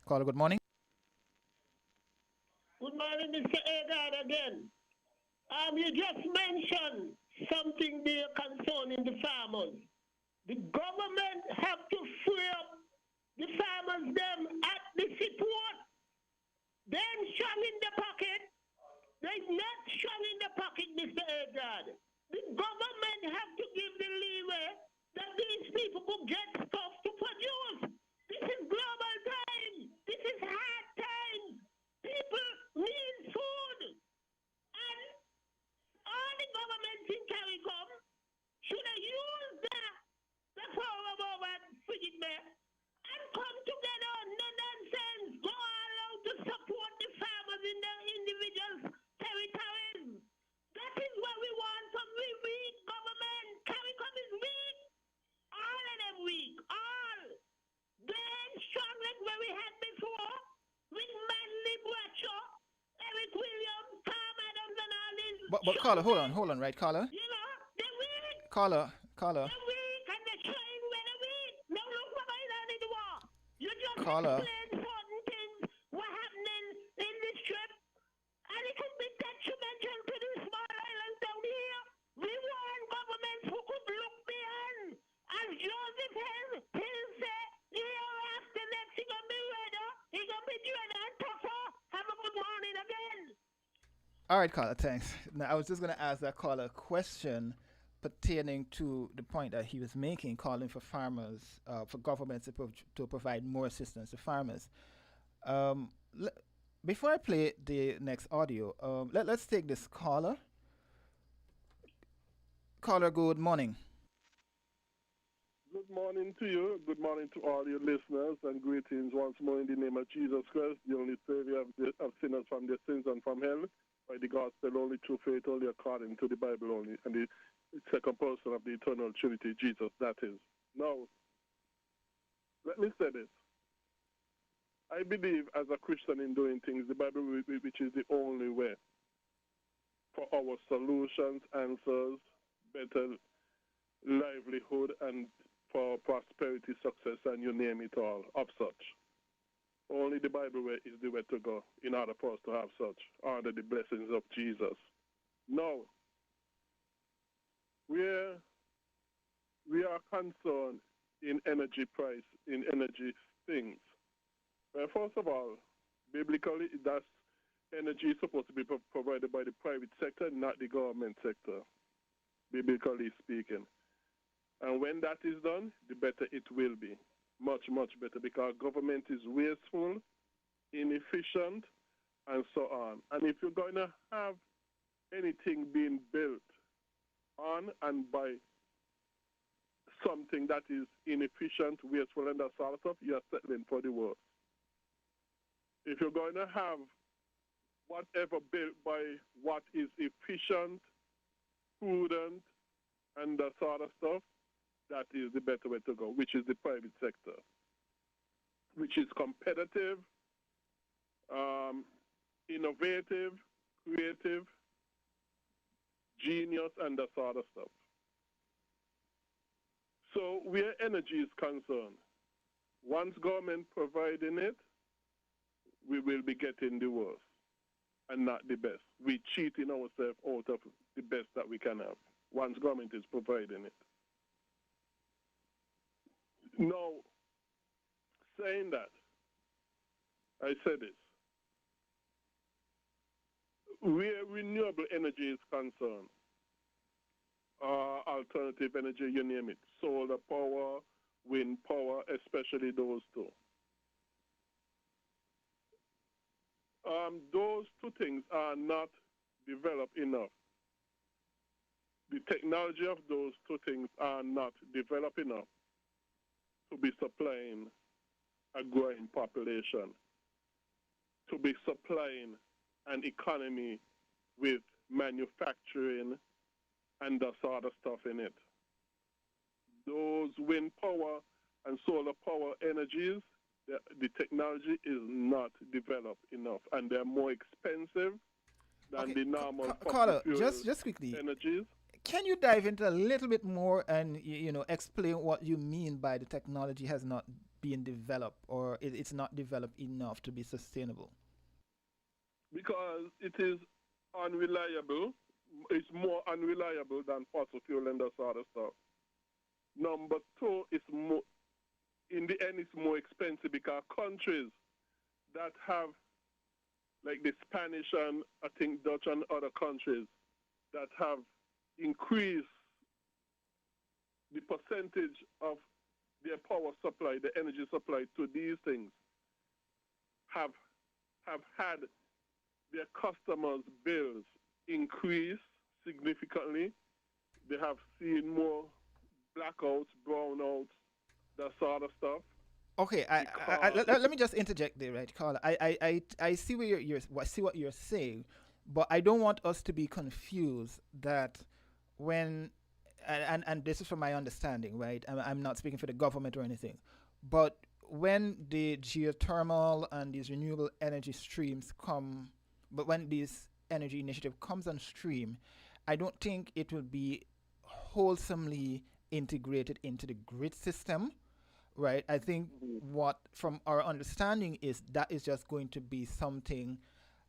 Caller, good morning. Good morning, Mr. Agard again. You just mentioned something there concerning the farmers. The government have to free up the farmers them at the support. Then strong in the pocket. They're not strong in the pocket, Mr. Agard. The government have to give the leeway that these people could get stuff to produce. This is global time. This is hard times. People need food. And all the governments in CARICOM should have used the power of our frigid man and come together. No nonsense. Go all out to support the farmers in their individual territories. That is what we want from we weak government. CARICOM is weak. All of them weak. All. They ain't strong like where we had before. With Manley Bradshaw, Eric Williams, Tom Adams, and all these. But caller, hold on, right, caller? You know, they're weak. Caller. They're weak and they're trying when they're weak. No, look what going on in the war. You just Caller. explain certain things, what happening in this trip, and it could be detrimental to the small islands down here. We want governments who could look beyond. As Joseph Hill said, year after next, he gonna be redder, he gonna be dreader and tougher. Have a good morning again. All right, caller, thanks. Now, I was just going to ask that caller a question pertaining to the point that he was making, calling for farmers, for governments to provide more assistance to farmers. Um, le- Before I play the next audio, let's take this caller. Caller, good morning. Good morning to you. Good morning to all your listeners, and greetings once more in the name of Jesus Christ, the only Savior of sinners from their sins and from hell, by the gospel only, true faith only, according to the Bible only, and the second person of the eternal Trinity, Jesus, that is. Now, Let me say this. I believe as a Christian in doing things, the Bible, which is the only way for our solutions, answers, better livelihood, and for prosperity, success, and you name it all, of such. Only the Bible way is the way to go in order for us to have such, under the blessings of Jesus. Now, where we are concerned in energy price, in energy things. Well, first of all, biblically, that's energy is supposed to be provided by the private sector, not the government sector, biblically speaking. And when that is done, the better it will be. Much, much better, because government is wasteful, inefficient, and so on. And if you're going to have anything being built on and by something that is inefficient, wasteful, and that sort of stuff, you're settling for the worst. If you're going to have whatever built by what is efficient, prudent, and that sort of stuff, that is the better way to go, which is the private sector, which is competitive, innovative, creative, genius, and that sort of stuff. So where energy is concerned, once government providing it, we will be getting the worst and not the best. We're cheating ourselves out of the best that we can have once government is providing it. Now, saying that, I said this. Where renewable energy is concerned, alternative energy, you name it, solar power, wind power, especially those two. Those two things are not developed enough. The technology of those two things are not developed enough to be supplying a growing population, to be supplying an economy with manufacturing and that sort of stuff in it. Those wind power and solar power energies, the technology is not developed enough, and they're more expensive than the normal Carla, just quickly, energies. Can you dive into a little bit more and explain what you mean by the technology has not been developed, or it's not developed enough to be sustainable? Because it is unreliable. It's more unreliable than fossil fuel and that sort of stuff. Number two, it's more, in the end, it's more expensive because countries that have, like the Spanish and I think Dutch and other countries that have increased the percentage of their power supply, the energy supply to these things, have had their customers' bills increase significantly. They have seen more blackouts, brownouts, that sort of stuff. Okay, let me just interject there, right, Carla? I see where I see what you're saying, but I don't want us to be confused that when and this is from my understanding, right? I'm not speaking for the government or anything, but when the geothermal and these renewable energy streams come, but when this energy initiative comes on stream, I don't think it will be wholesomely integrated into the grid system, right? I think what, from our understanding, is that is just going to be something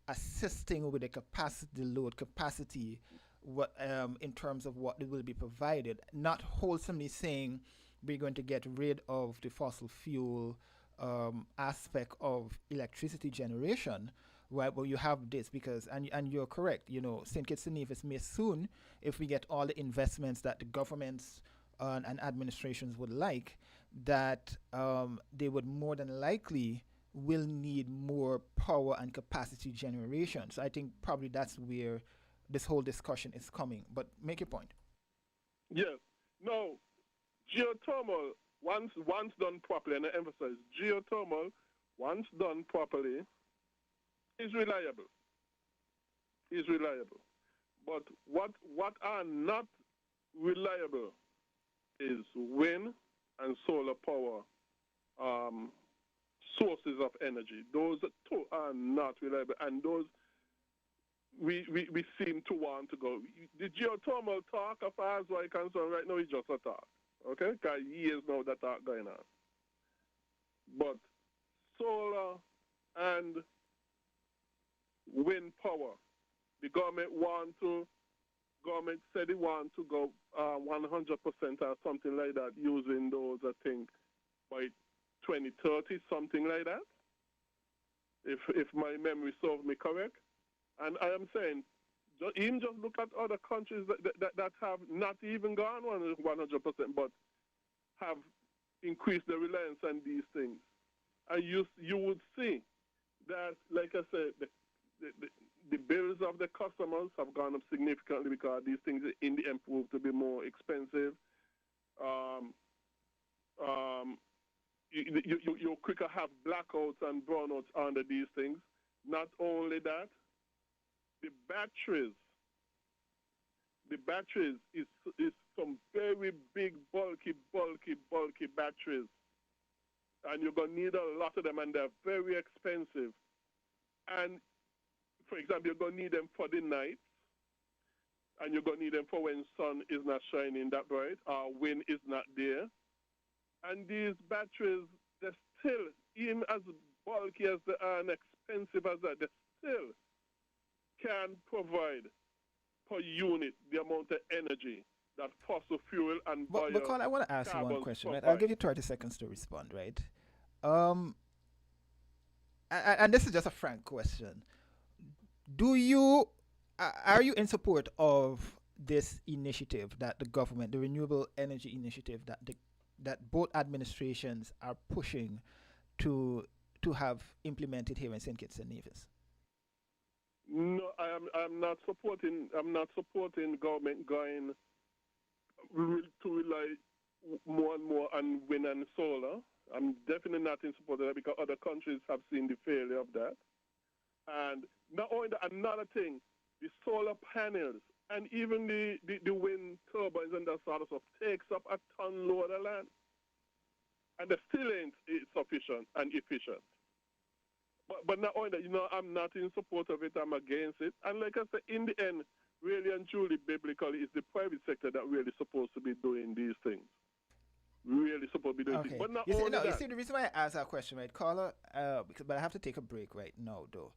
assisting with the capacity, load capacity, what in terms of what will be provided, not wholesomely saying we're going to get rid of the fossil fuel aspect of electricity generation, right? Well, you have this because, and you're correct, St. Kitts and Nevis may soon, if we get all the investments that the governments and administrations would like, that they would more than likely will need more power and capacity generation. So I think probably that's where this whole discussion is coming. But make your point. Yes. No, geothermal, once done properly, and I emphasize, geothermal, once done properly, is reliable. Is reliable. But what are not reliable is wind and solar power um, sources of energy. Those two are not reliable, and those we seem to want to go. The geothermal talk, as far as I'm concerned, right now is just a talk. Okay, because years now that talk going on. But solar and wind power, the government said it want to go 100% or something like that using those, I think, by 2030, something like that, if my memory serves me correct. And I am saying, even just look at other countries that have not even gone 100%, but have increased the reliance on these things. And you would see that, like I said, the bills of the customers have gone up significantly because these things in the end prove to be more expensive. You quicker have blackouts and brownouts under these things. Not only that, the batteries is some very big, bulky batteries. And you're going to need a lot of them, and they're very expensive. And, for example, you're going to need them for the night, and you're going to need them for when sun is not shining that bright, or wind is not there. And these batteries, they're still, even as bulky as they are and expensive as that, they still can provide per unit the amount of energy that fossil fuel and but Carl, I want to ask you one question, right? provide. I'll give you 30 seconds to respond, right? And this is just a frank question. Are you in support of this initiative that the government, the renewable energy initiative that both administrations are pushing to have implemented here in St. Kitts and Nevis? No, I'm not supporting government going to rely more and more on wind and solar. I'm definitely not in support of that because other countries have seen the failure of that. And not only that, another thing, the solar panels and even the wind turbines and that sort of stuff takes up a ton load of land. And they still ain't sufficient and efficient. But not only that, I'm not in support of it, I'm against it. And like I said, in the end, really and truly, biblically, it's the private sector that really supposed to be doing these things. Really supposed to be doing things. But not only that. You see, the reason why I asked that question, right, caller, but I have to take a break right now, though.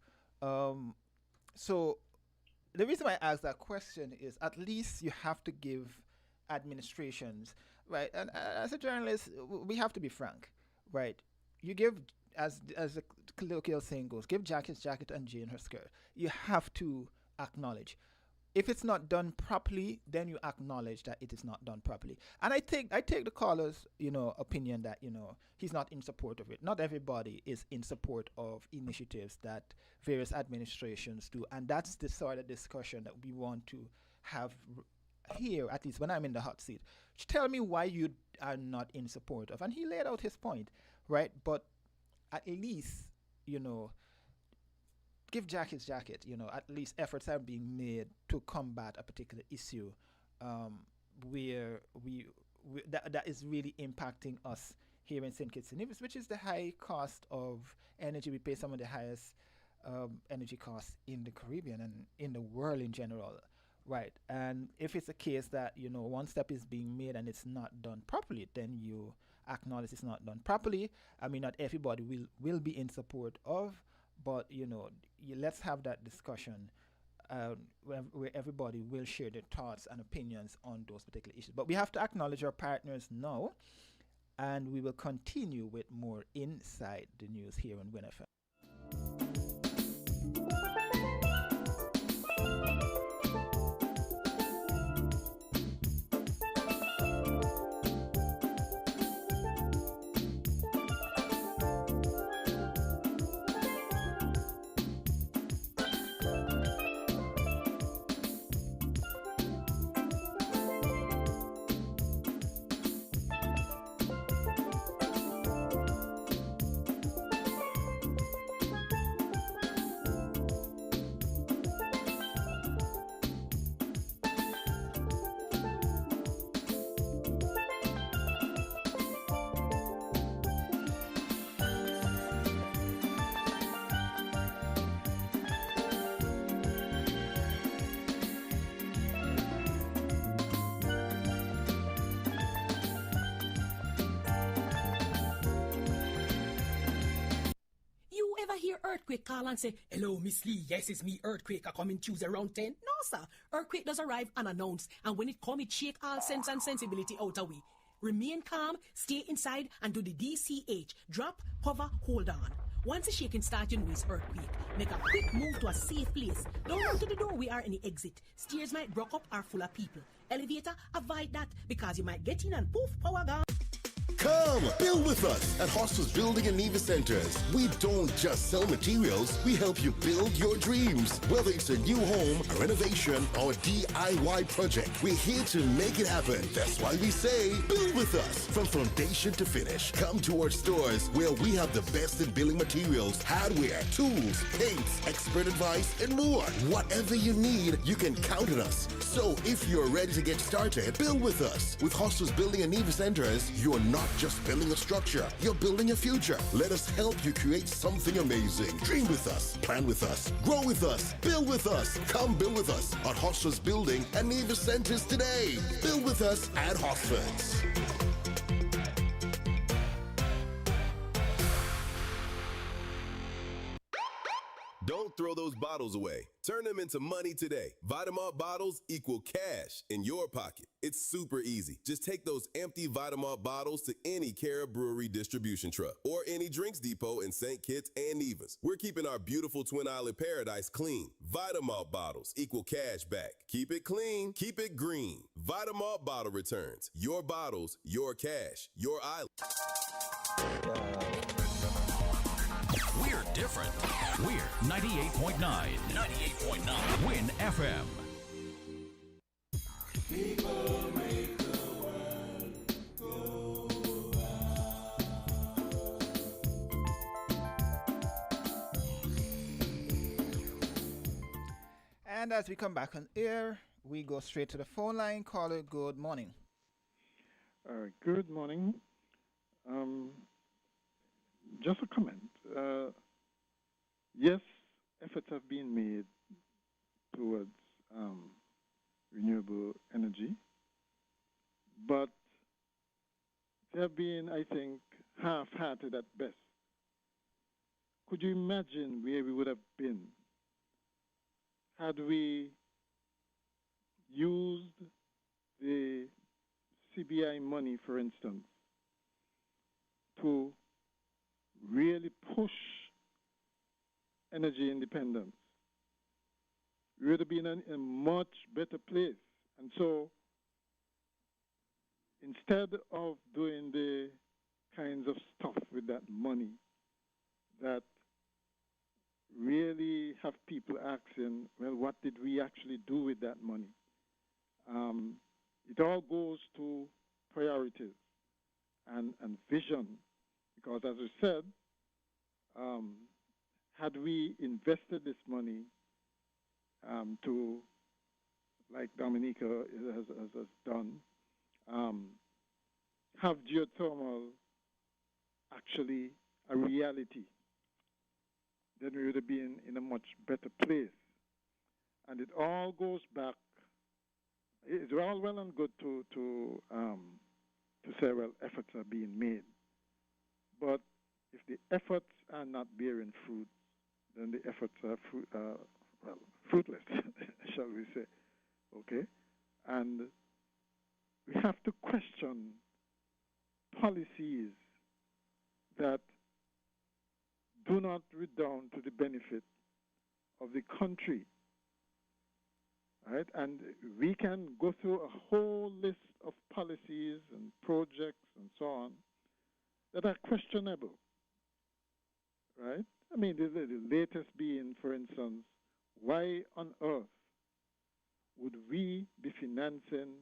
So the reason why I asked that question is at least you have to give administrations, right, and as a journalist, we have to be frank, right? You give, as the colloquial saying goes, give Jack his jacket and Jane her skirt. You have to acknowledge. If it's not done properly, then you acknowledge that it is not done properly. And I take the caller's, opinion that, he's not in support of it. Not everybody is in support of initiatives that various administrations do. And that's the sort of discussion that we want to have here, at least when I'm in the hot seat. Tell me why you are not in support of. And he laid out his point, right? But at least, give Jack his jacket, at least efforts are being made to combat a particular issue where that is really impacting us here in St. Kitts and Nevis, which is the high cost of energy. We pay some of the highest energy costs in the Caribbean and in the world in general, right? And if it's a case that, one step is being made and it's not done properly, then you acknowledge it's not done properly. I mean, not everybody will be in support of, but let's have that discussion where everybody will share their thoughts and opinions on those particular issues. But we have to acknowledge our partners now, and we will continue with more Inside the News here on winnfm. earthquake call and say, hello, Miss Lee, yes, it's me, earthquake, I coming Tuesday around 10. No, sir. Earthquake does arrive unannounced, and when it come, it shake all sense and sensibility out of we. Remain calm, stay inside, and do the DCH. Drop, hover, hold on. Once the shaking starts, you know it's earthquake. Make a quick move to a safe place. Don't run to the door, we are any exit. Stairs might block up, are full of people. Elevator, avoid that, because you might get in and poof, power gone. Come, build with us at Hostels Building and Neva Centers. We don't just sell materials, we help you build your dreams. Whether it's a new home, a renovation, or a DIY project, we're here to make it happen. That's why we say, build with us. From foundation to finish, come to our stores where we have the best in building materials, hardware, tools, paints, expert advice, and more. Whatever you need, you can count on us. So if you're ready to get started, build with us. With Hostels Building and Neva Centers, you're not just building a structure, you're building a future. Let us help you create something amazing. Dream with us, plan with us, grow with us, build with us. Come build with us at Hostels Building and Neva Centers today. Build with us at Hostels. Don't throw those bottles away. Turn them into money today. Vitamalt bottles equal cash in your pocket. It's super easy. Just take those empty Vitamalt bottles to any Cara Brewery distribution truck or any drinks depot in St. Kitts and Nevis. We're keeping our beautiful Twin Island paradise clean. Vitamalt bottles equal cash back. Keep it clean, keep it green. Vitamalt bottle returns. Your bottles, your cash, your island. We're different. We're 98.9. 98.9. Win FM. People make the world go And as we come back on air, we go straight to the phone line. Caller, good morning. Good morning. Just a comment. Yes, efforts have been made towards renewable energy, but they have been, I think, half-hearted at best. Could you imagine where we would have been had we used the CBI money, for instance, to really push energy independence? We would have been in a much better place. And so instead of doing the kinds of stuff with that money that really have people asking, well, what did we actually do with that money? It all goes to priorities and vision. Because as I said, had we invested this money to, like Dominica has done, have geothermal actually a reality, then we would have been in a much better place. And it all goes back. It's all well and good to say, well, efforts are being made. But if the efforts are not bearing fruit, then the efforts are fruitless, shall we say. Okay? And we have to question policies that do not redound to the benefit of the country. Right? And we can go through a whole list of policies and projects and so on that are questionable. Right? I mean, the latest being, for instance, why on earth would we be financing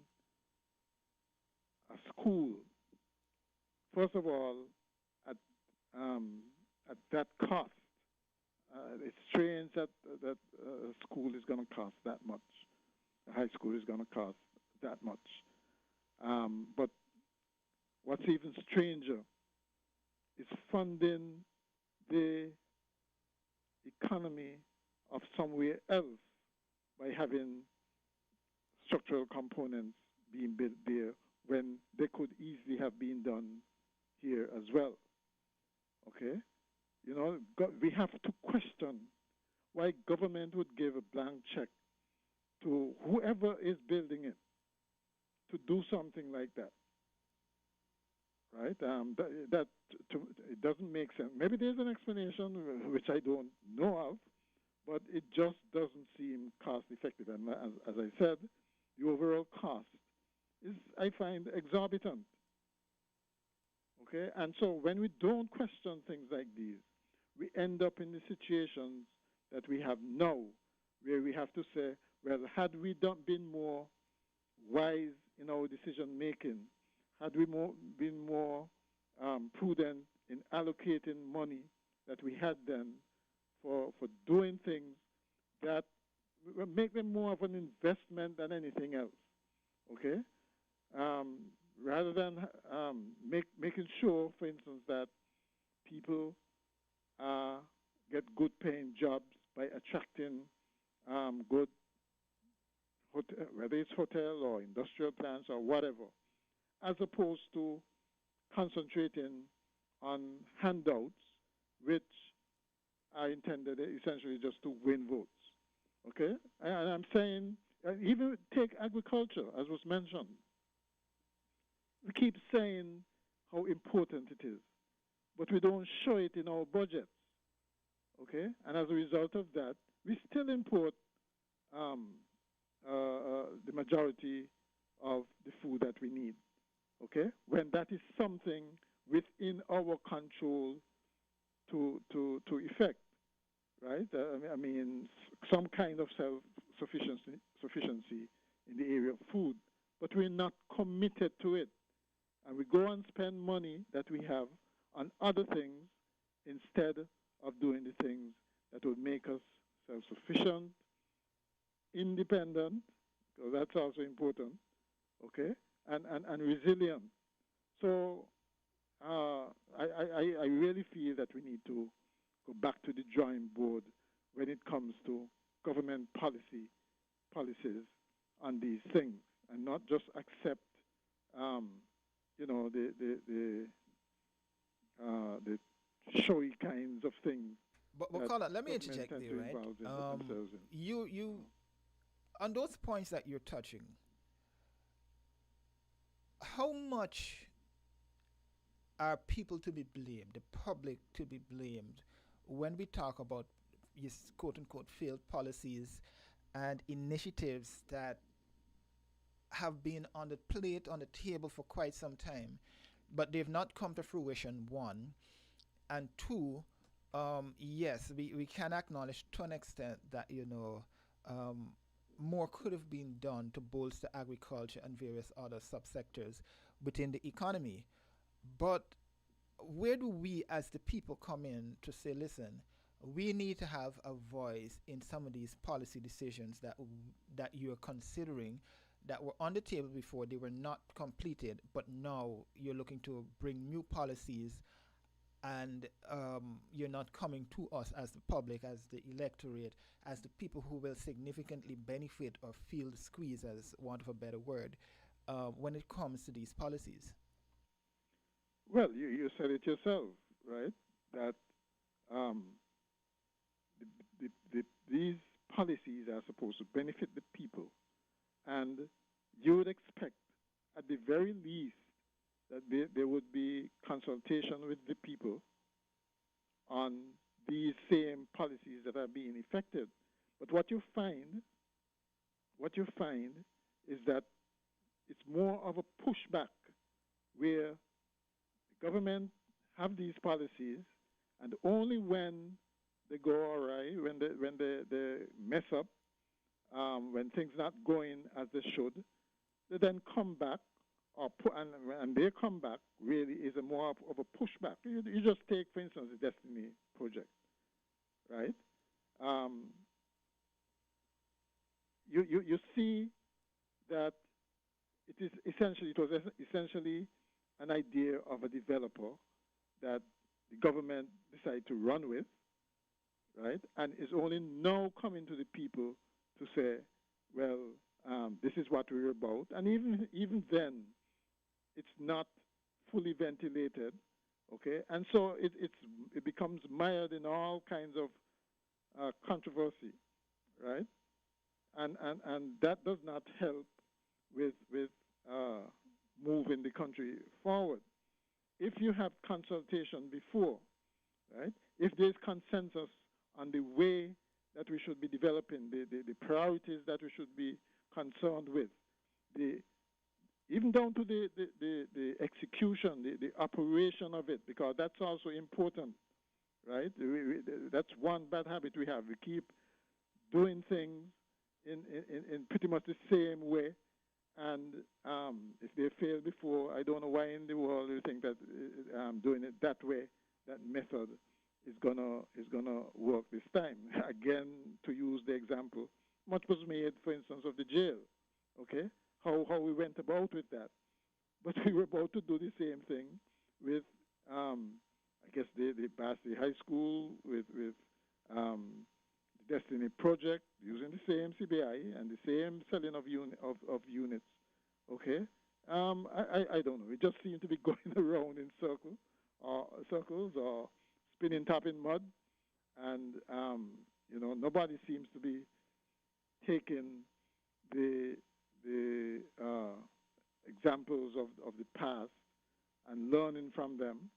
a school, first of all, at that cost? It's strange that a school is going to cost that much. A high school is going to cost that much. But what's even stranger is funding the economy of somewhere else by having structural components being built there when they could easily have been done here as well. Okay? You know, we have to question why government would give a blank check to whoever is building it to do something like that, right? It doesn't make sense. Maybe there's an explanation which I don't know of, but it just doesn't seem cost effective. And as I said, the overall cost is, I find, exorbitant. Okay, and so when we don't question things like these, we end up in the situations that we have now, where we have to say, well, had we been more wise in our decision making, had we been more prudent in allocating money that we had then for doing things that make them more of an investment than anything else, okay? Rather than making sure, for instance, that people get good paying jobs by attracting good, whether it's hotel or industrial plants or whatever, as opposed to concentrating on handouts which are intended essentially just to win votes. Okay? And I'm saying, even take agriculture, as was mentioned. We keep saying how important it is, but we don't show it in our budgets. Okay? And as a result of that, we still import the majority of the food that we need. Okay? When that is something within our control to effect, right? I mean, some kind of self-sufficiency in the area of food, but we're not committed to it. And we go and spend money that we have on other things instead of doing the things that would make us self-sufficient, independent, because that's also important, okay, and resilient. So I really feel that we need to go back to the drawing board when it comes to government policies on these things, and not just accept, you know, the showy kinds of things. But Colin, let me interject there, right? You on those points that you're touching, how much are people to be blamed, the public to be blamed, when we talk about yes, quote unquote failed policies and initiatives that have been on the plate, on the table for quite some time, but they've not come to fruition, one. And two, yes, we can acknowledge to an extent that, you know, more could have been done to bolster agriculture and various other subsectors within the economy. But where do we as the people come in to say, listen, we need to have a voice in some of these policy decisions that you're considering, that were on the table before, they were not completed, but now you're looking to bring new policies, and you're not coming to us as the public, as the electorate, as the people who will significantly benefit or feel the squeeze, as want of a better word, when it comes to these policies? Well, you said it yourself, right? That um, these policies are supposed to benefit the people. And you would expect, at the very least, that there would be consultation with the people on these same policies that are being effected. But what you find is that it's more of a pushback, where the government have these policies, and only when they go awry, when they mess up, when things not going as they should, they then come back, and their comeback really is a more of a pushback. You just take, for instance, the Destiny Project, right? You see that it was essentially an idea of a developer that the government decided to run with, right? And is only now coming to the people to say, well, this is what we're about. And even then, it's not fully ventilated, Okay, and so it becomes mired in all kinds of controversy, right? And that does not help with moving the country forward. If you have consultation before, right? If there's consensus on the way that we should be developing, the priorities that we should be concerned with, the even down to the execution, the operation of it, because that's also important, right? That's one bad habit we have. We keep doing things in pretty much the same way, and if they failed before, I don't know why in the world you think that doing it that way, that method is gonna work this time. Again, to use the example, much was made, for instance, of the jail. Okay, how we went about with that, but we were about to do the same thing with, I guess they passed the high school with the Destiny Project using the same CBI and the same selling of units. Okay, I don't know. It just seemed to be going around in circles or spinning top in mud, and nobody seems to be taking the examples of the past and learning from them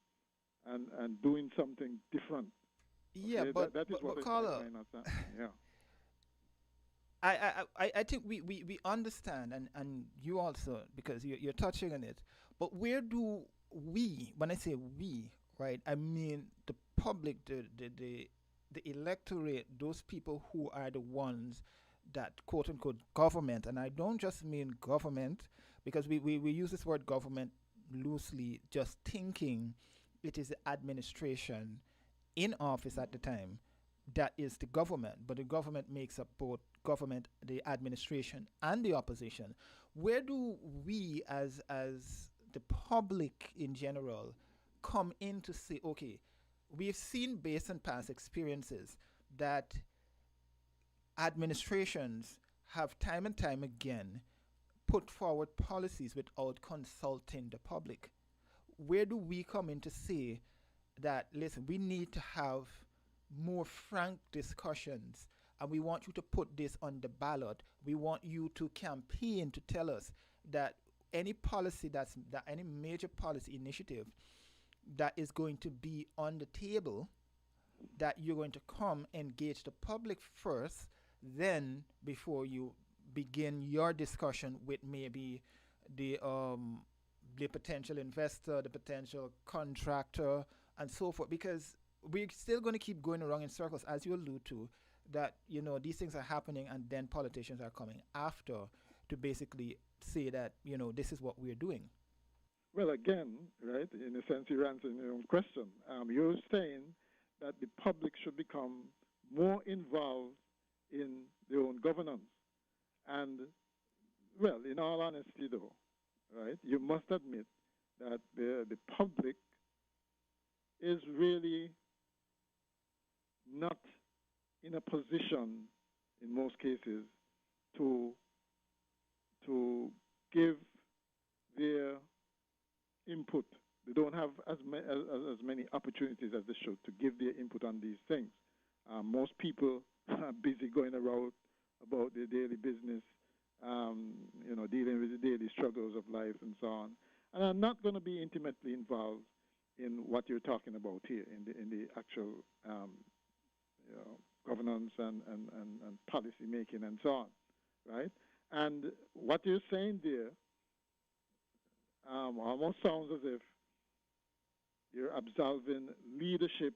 and doing something different. Yeah, Okay? but that is what I Carla, find out. Yeah. I think we understand, and you also, because you're touching on it. But where do we, when I say we, right, I mean the public, the electorate, those people who are the ones that quote unquote government, and I don't just mean government, because we use this word government loosely, just thinking it is the administration in office at the time that is the government, but the government makes up both government, the administration, and the opposition. Where do we, as the public in general, come in to say, okay, we've seen based on past experiences that administrations have time and time again put forward policies without consulting the public. Where do we come in to say that, listen, we need to have more frank discussions, and we want you to put this on the ballot. We want you to campaign to tell us that any policy that any major policy initiative that is going to be on the table, that you're going to come engage the public first, then before you begin your discussion with maybe the potential investor, the potential contractor, and so forth, because we're still going to keep going around in circles, as you allude to, that these things are happening, and then politicians are coming after to basically say that this is what we're doing. Well, again, right, in a sense, you're answering your own question. You're saying that the public should become more involved in their own governance. And, well, in all honesty, though, right, you must admit that the public is really not in a position, in most cases, to give their input. They don't have as many opportunities as they should to give their input on these things. Most people are busy going around about their daily business, dealing with the daily struggles of life and so on, and are not going to be intimately involved in what you're talking about here in the actual governance and policy making and so on, right? And what you're saying there almost sounds as if you're absolving leadership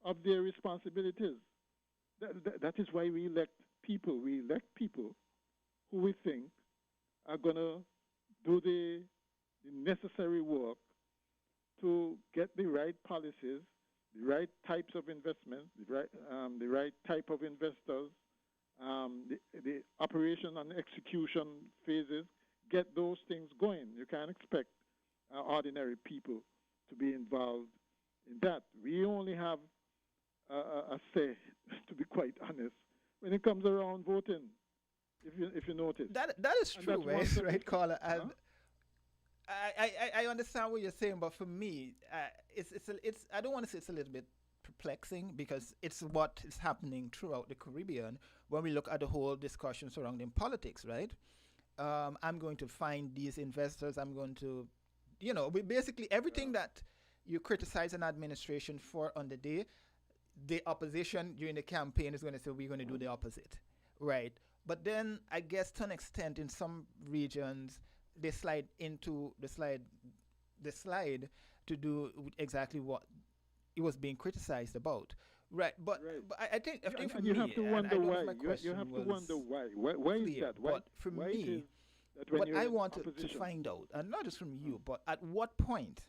of their responsibilities. That is why we elect people. We elect people who we think are going to do the necessary work to get the right policies, the right types of investments, the right type of investors, the operation and execution phases, get those things going. You can't expect ordinary people to be involved in that. We only have a say, to be quite honest, when it comes around voting. If you notice, that is true, right, right, Carla. I understand what you're saying, but for me, it's I don't want to say it's a little bit perplexing because it's what is happening throughout the Caribbean when we look at the whole discussion surrounding politics, right? I'm going to find these investors. I'm going to, basically everything that you criticize an administration for on the opposition during the campaign is going to say we're going to do the opposite, right? But then I guess to an extent in some regions they slide into the slide to do exactly what it was being criticized about, right? But I think for And you me, have to and I wonder don't know why. if my You question have to was wonder why. Why is clear, that? but for Why it me, is that when what you're I in want to opposition, find out, and not just from you, but at what point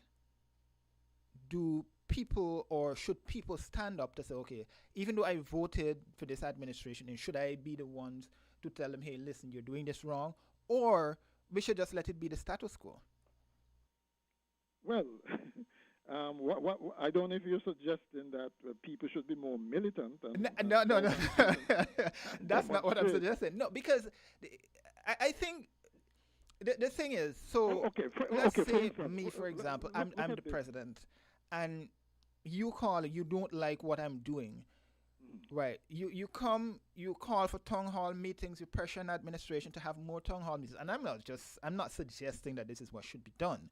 do people or should people stand up to say, okay, even though I voted for this administration, and should I be the ones to tell them, hey, listen, you're doing this wrong, or we should just let it be the status quo? well, I don't know if you're suggesting that people should be more militant and No. That's not what I'm demonstrate. suggesting. No, because I think the thing is, so Okay, let's for say instance, me, for example, look I'm at the this. president, and you don't like what I'm doing, right? You call for town hall meetings, you pressure an administration to have more town hall meetings, and I'm not suggesting that this is what should be done,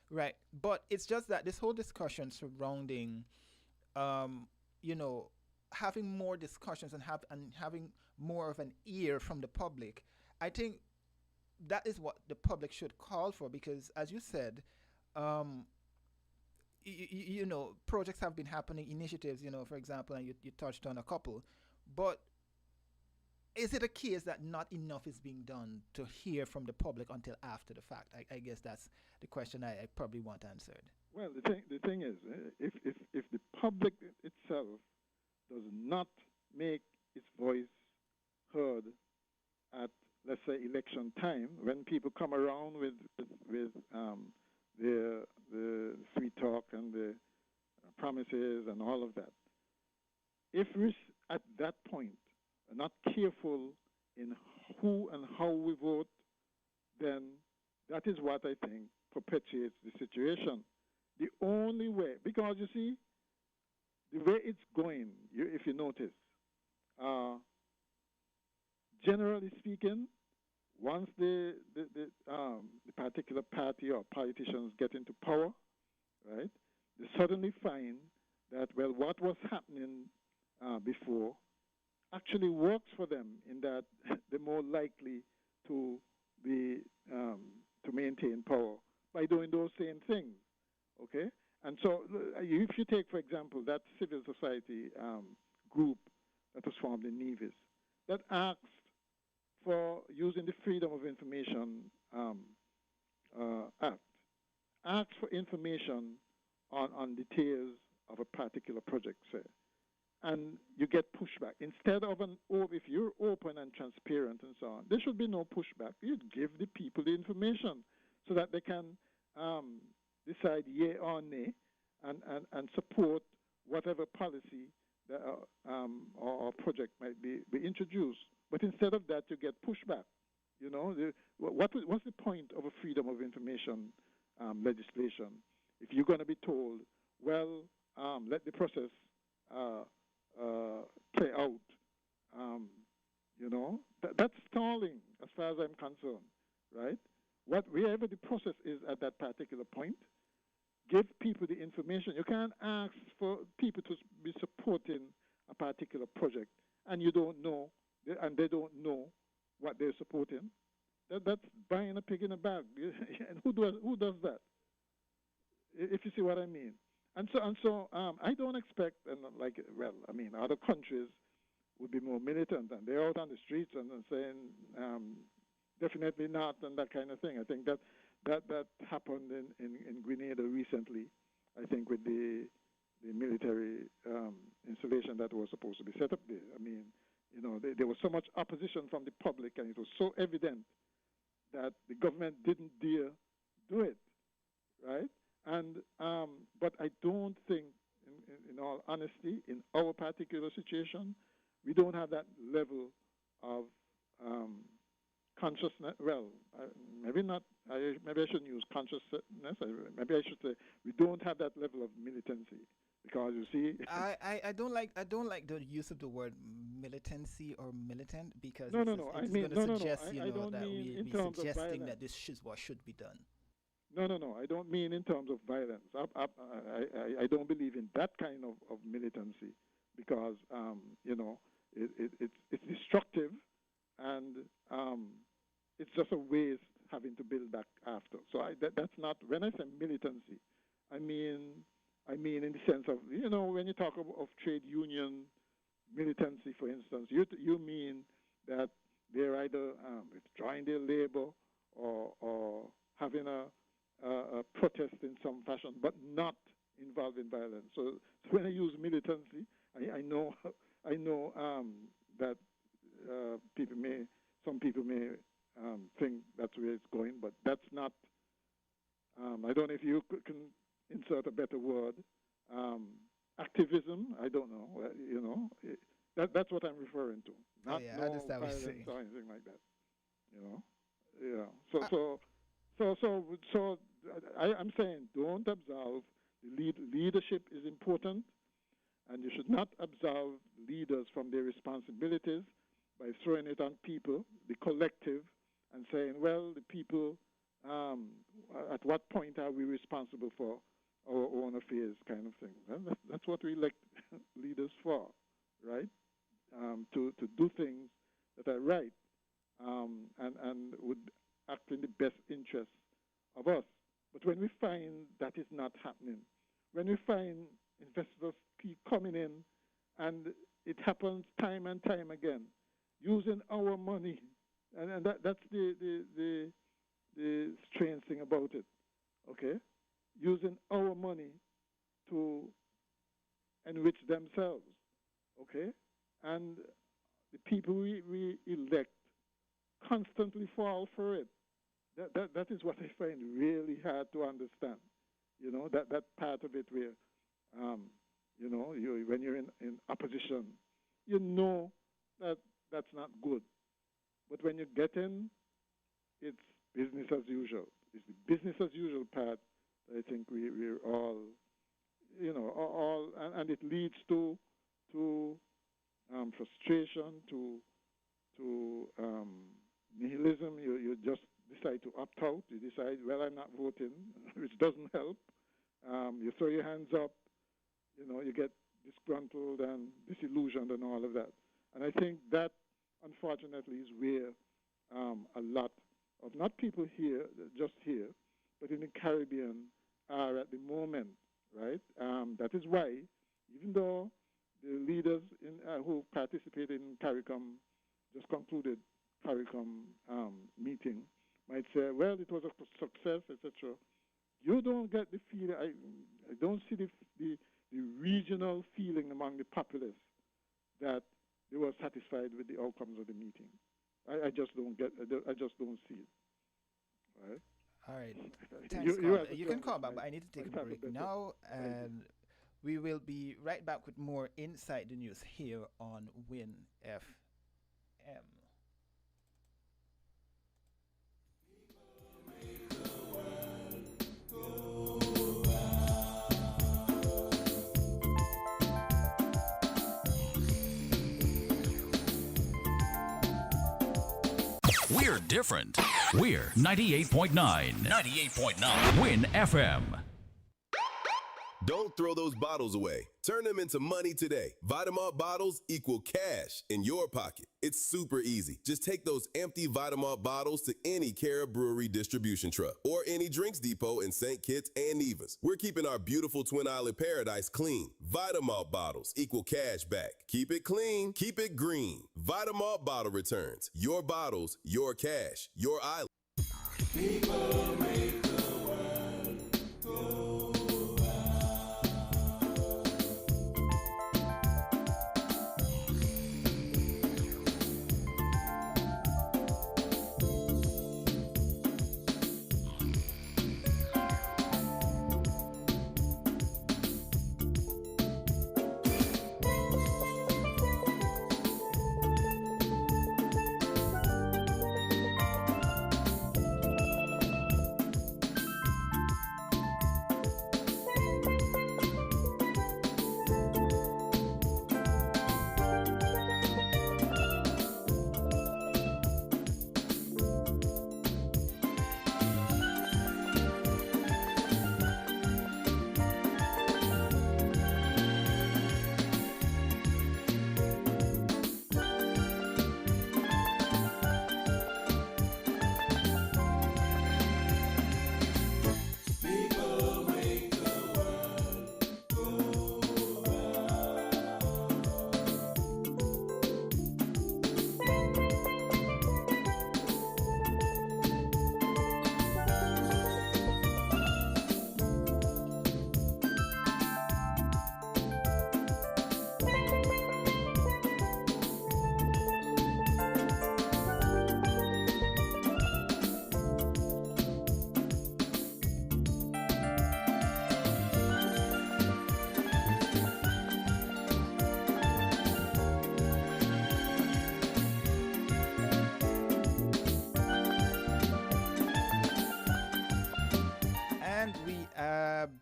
right? But it's just that this whole discussion surrounding, um, you know, having more discussions and having more of an ear from the public, I think that is what the public should call for because, as you said, um, projects have been happening, initiatives, for example, and you touched on a couple, but is it a case that not enough is being done to hear from the public until after the fact? I guess that's the question I probably want answered. Well, the thing is, if the public itself does not make its voice heard at, let's say, election time, when people come around with the free talk and the promises and all of that, if we at that point are not careful in who and how we vote, then that is what I think perpetuates the situation. The only way, because you see, the way it's going, if you notice, uh, generally speaking, once the particular party or politicians get into power, right, they suddenly find that, well, what was happening before actually works for them in that they're more likely to be to maintain power by doing those same things. Okay, and so if you take, for example, that civil society group that was formed in Nevis that asked for using the Freedom of Information Act, asked for information on details of a particular project, say, and you get pushback. Instead of if you're open and transparent and so on, there should be no pushback. You give the people the information so that they can decide yea or nay and support whatever policy that, or project might be introduced. But instead of that, you get pushback. You know, what's the point of a freedom of information legislation if you're going to be told, well, let the process play out? That's stalling as far as I'm concerned, right? Wherever the process is at that particular point, give people the information. You can't ask for people to be supporting a particular project and you don't know, and they don't know what they're supporting. That's buying a pig in a bag. And who does that? If you see what I mean. And so I don't expect, other countries would be more militant and they're out on the streets and saying definitely not and that kind of thing. I think that happened in Grenada recently. I think with the military installation that was supposed to be set up there. I mean, there was so much opposition from the public, and it was so evident that the government didn't dare do it, right? And but I don't think, in all honesty, in our particular situation, we don't have that level of consciousness. Well, maybe not. Maybe I shouldn't use consciousness. Maybe I should say we don't have that level of militancy because you see. I don't like the use of the word militancy or militant because no. it's I mean, going to suggest I don't that mean in we terms of suggesting violence. that this is what should be done. No. I don't mean in terms of violence. I don't believe in that kind of militancy because it's destructive and it's just a waste having to build back after. So that's not, when I say militancy, I mean in the sense of, when you talk of trade union militancy, for instance, you mean that they're either withdrawing their labor or having a protest in some fashion, but not involved in violence. So when I use militancy, I know that some people may think that's where it's going, but that's not. I don't know if you can insert a better word. Activism. I don't know. That's what I'm referring to. Not I no understand what violence you're saying. or anything like that. Yeah. So I'm saying don't absolve. The leadership is important, and you should not absolve leaders from their responsibilities by throwing it on people, the collective, and saying, well, the people, at what point are we responsible for our own affairs, kind of thing. Well, that's what we elect leaders for, right? To do things that are right and would act in the best interest of us. But when we find that is not happening, when we find investors keep coming in, and it happens time and time again, using our money, and that's the strange thing about it, okay? Using our money to enrich themselves, okay? And the people we elect constantly fall for it. That is what I find really hard to understand. That part of it where, when you're in opposition, that that's not good. But when you get in, it's business as usual. It's the business as usual part that I think we're all, and it leads to frustration, to nihilism. You just decide to opt out. You decide, well, I'm not voting, which doesn't help. You throw your hands up. You get disgruntled and disillusioned and all of that. And I think that, unfortunately, is where a lot of, not people here, just here, but in the Caribbean are at the moment, right? That is why, even though the leaders who participated in CARICOM, just concluded CARICOM meeting, might say, well, it was a success, etc. You don't get the feeling, I don't see the regional feeling among the populace that they were satisfied with the outcomes of the meeting. I just don't see it. Right? All right. Thanks, you can call back, but I need to take a break now, and we will be right back with more Inside the News here on Win FM. We're different. We're 98.9. 98.9. Win FM. Don't throw those bottles away. Turn them into money today. Vitamalt bottles equal cash in your pocket. It's super easy. Just take those empty Vitamalt bottles to any Cara Brewery distribution truck or any drinks depot in St. Kitts and Nevis. We're keeping our beautiful Twin Island paradise clean. Vitamalt bottles equal cash back. Keep it clean. Keep it green. Vitamalt bottle returns. Your bottles, your cash, your island. People make the world go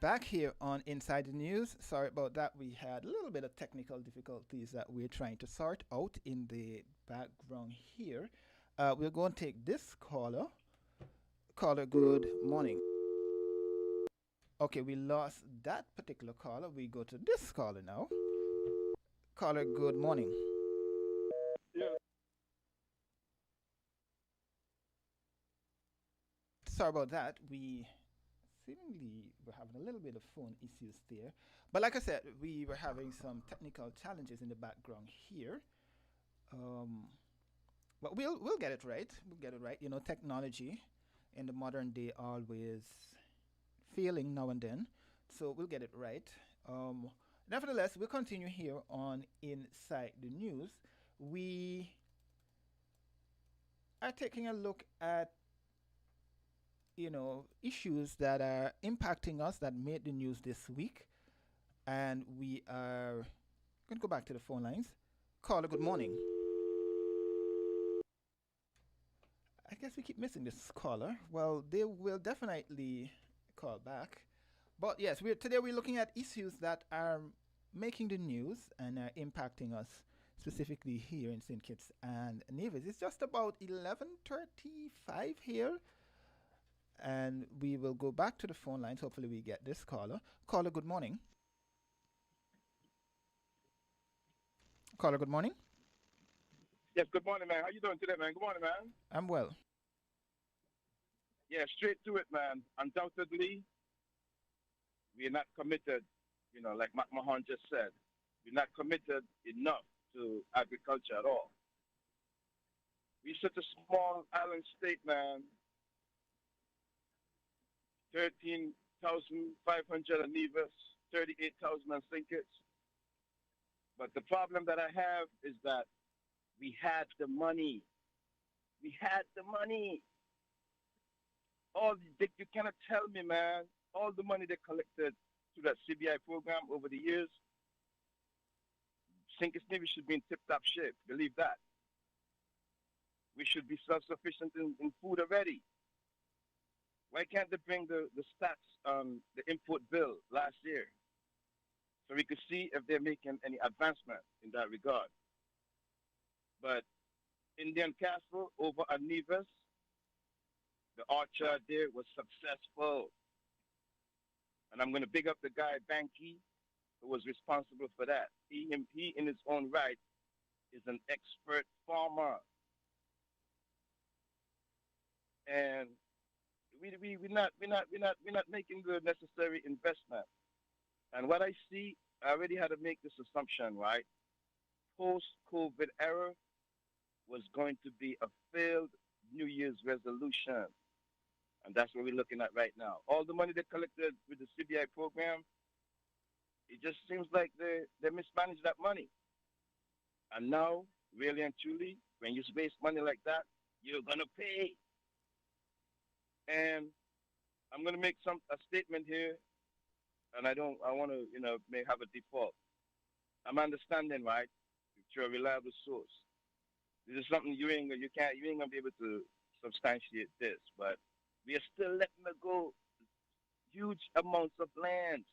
back here on Inside the News. Sorry about that. We had a little bit of technical difficulties that we're trying to sort out in the background here. We're going to take this caller. Caller, good morning. Okay, we lost that particular caller. We go to this caller now. Caller, good morning. Yeah. Sorry about that. We seemingly were having a little bit of phone issues there. But like I said, we were having some technical challenges in the background here. But we'll get it right. We'll get it right. You know, technology in the modern day always failing now and then. So we'll get it right. Nevertheless, we'll continue here on Inside the News. We are taking a look at, you know, issues that are impacting us that made the news this week. And we are going to go back to the phone lines. Caller, good morning. I guess we keep missing this caller. Well, they will definitely call back. But yes, today we're looking at issues that are making the news and are impacting us specifically here in St. Kitts and Nevis. It's just about 11:35 here. And we will go back to the phone lines. Hopefully we get this caller. Caller, good morning. Caller, good morning. Yes, good morning, man. How you doing today, man? Good morning, man. I'm well. Yeah, straight to it, man. Undoubtedly, we are not committed, you know, like Mahan just said. We're not committed enough to agriculture at all. We're such a small island state, man. 13,500 in Nevis, 38,000 in St. Kitts. But the problem that I have is that we had the money. We had the money. You cannot tell me, man, all the money they collected through that CBI program over the years, St. Kitts Navy should be in tip-top shape. Believe that. We should be self-sufficient in food already. Why can't they bring the stats on the import bill last year so we could see if they're making any advancement in that regard? But Indian Castle over at Nevis, the orchard there was successful. And I'm going to big up the guy, Banky, who was responsible for that. He in his own right, is an expert farmer. And we're not making the necessary investment. And what I see, I already had to make this assumption, right? Post-COVID era was going to be a failed New Year's resolution. And that's what we're looking at right now. All the money they collected with the CBI program, it just seems like they mismanaged that money. And now, really and truly, when you waste money like that, you're going to pay. And I'm going to make a statement here, and I want to, may have a default. I'm understanding, right, through a reliable source. This is something you ain't going to be able to substantiate this, but we are still letting it go huge amounts of lands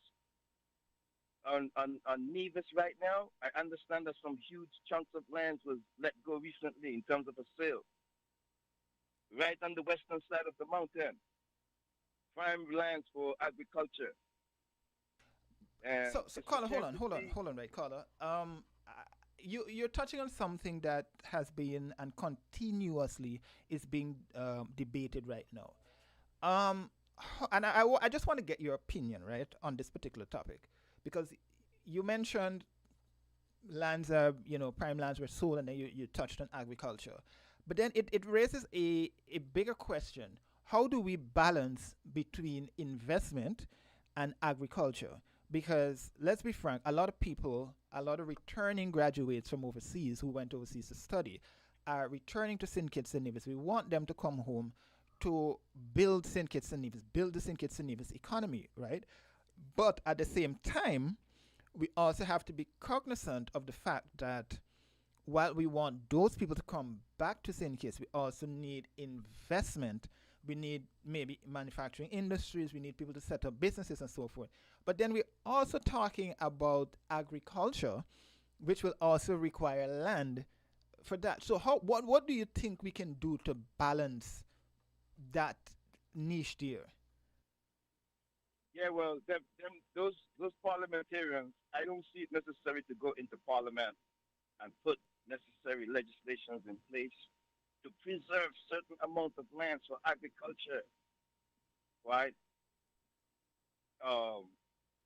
on Nevis right now. I understand that some huge chunks of lands was let go recently in terms of a sale. Right on the western side of the mountain. Prime lands for agriculture. And so Carla, hold on, right, Carla. You're touching on something that has been and continuously is being debated right now. And I just want to get your opinion, right, on this particular topic, because you mentioned lands are, prime lands were sold, and then you touched on agriculture. But then it raises a bigger question. How do we balance between investment and agriculture? Because let's be frank, a lot of people, a lot of returning graduates from overseas who went overseas to study are returning to St. Kitts and Nevis. We want them to come home to build St. Kitts and Nevis, build the St. Kitts and Nevis economy, right? But at the same time, we also have to be cognizant of the fact that while we want those people to come back to St. Kitts, we also need investment We need maybe manufacturing industries. We need people to set up businesses and so forth. But then we're also talking about agriculture, which will also require land for that. So what do you think we can do to balance that niche there? Yeah, well, those parliamentarians, I don't see it necessary to go into parliament and put necessary legislations in place to preserve certain amount of lands for agriculture, right?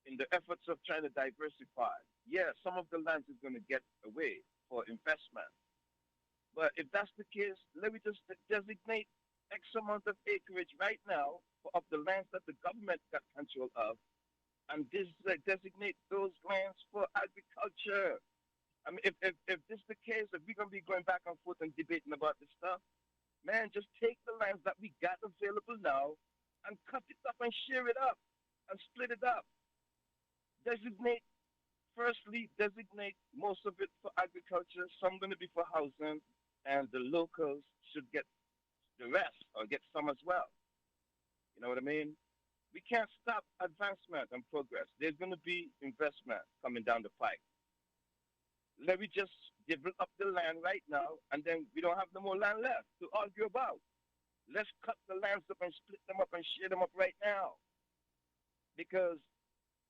In the efforts of trying to diversify, yeah, some of the lands is going to get away for investment. But if that's the case, let me just designate X amount of acreage right now of the lands that the government got control of, and designate those lands for agriculture. I mean, if this is the case, if we're going to be going back and forth and debating about this stuff, man, just take the lands that we got available now and cut it up and share it up and split it up. Firstly, designate most of it for agriculture, some going to be for housing, and the locals should get the rest or get some as well. You know what I mean? We can't stop advancement and progress. There's going to be investment coming down the pike. Let me just develop up the land right now, and then we don't have no more land left to argue about. Let's cut the lands up and split them up and share them up right now. Because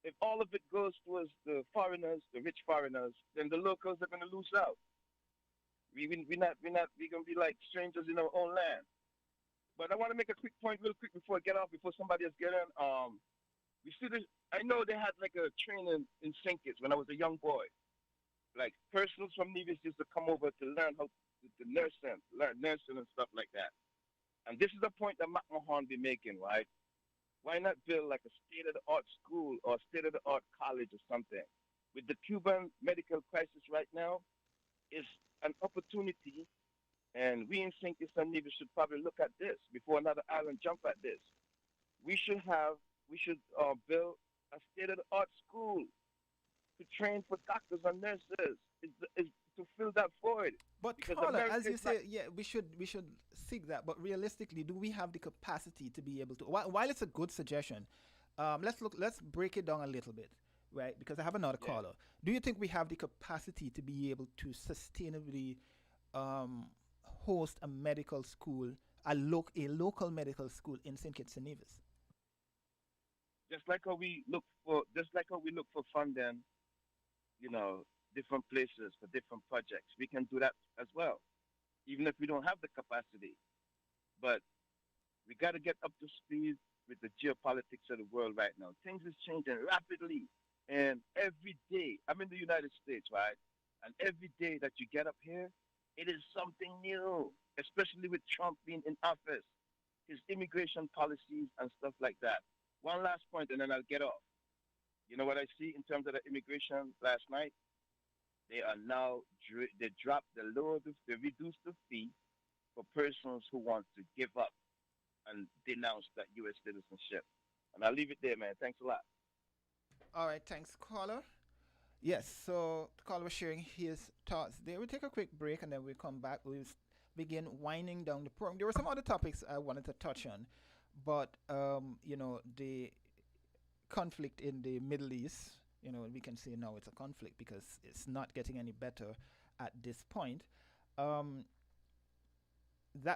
if all of it goes towards the foreigners, the rich foreigners, then the locals are going to lose out. We're going to be like strangers in our own land. But I want to make a quick point real quick before I get off, before somebody else get in. I know they had like a training in St. Kitts when I was a young boy. Like personals from Nevis used to come over to learn how to learn nursing and stuff like that. And this is the point that Mac Mahon be making, right? Why not build like a state-of-the-art school or state-of-the-art college or something? With the Cuban medical crisis right now, it's an opportunity, and we in St. Kitts and Nevis should probably look at this before another island jump at this. We should build a state-of-the-art school to train for doctors and nurses, is to fill that void. But Carla, as you say, yeah, we should seek that. But realistically, do we have the capacity to be able to? While it's a good suggestion, let's break it down a little bit, right? Because I have another caller. Do you think we have the capacity to be able to sustainably host a medical school, a local medical school in St. Kitts and Nevis? Just like how we look for funding, different places for different projects. We can do that as well, even if we don't have the capacity. But we got to get up to speed with the geopolitics of the world right now. Things is changing rapidly, and every day, I'm in the United States, right? And every day that you get up here, it is something new, especially with Trump being in office, his immigration policies and stuff like that. One last point, and then I'll get off. You know what I see in terms of the immigration last night? They are now, they reduced the fee for persons who want to give up and denounce that U.S. citizenship. And I'll leave it there, man. Thanks a lot. All right, thanks, caller. Yes, so the caller was sharing his thoughts there. We'll take a quick break, and then we'll come back. We'll begin winding down the program. There were some other topics I wanted to touch on, but, the conflict in the Middle East, we can say now it's a conflict because it's not getting any better at this point. That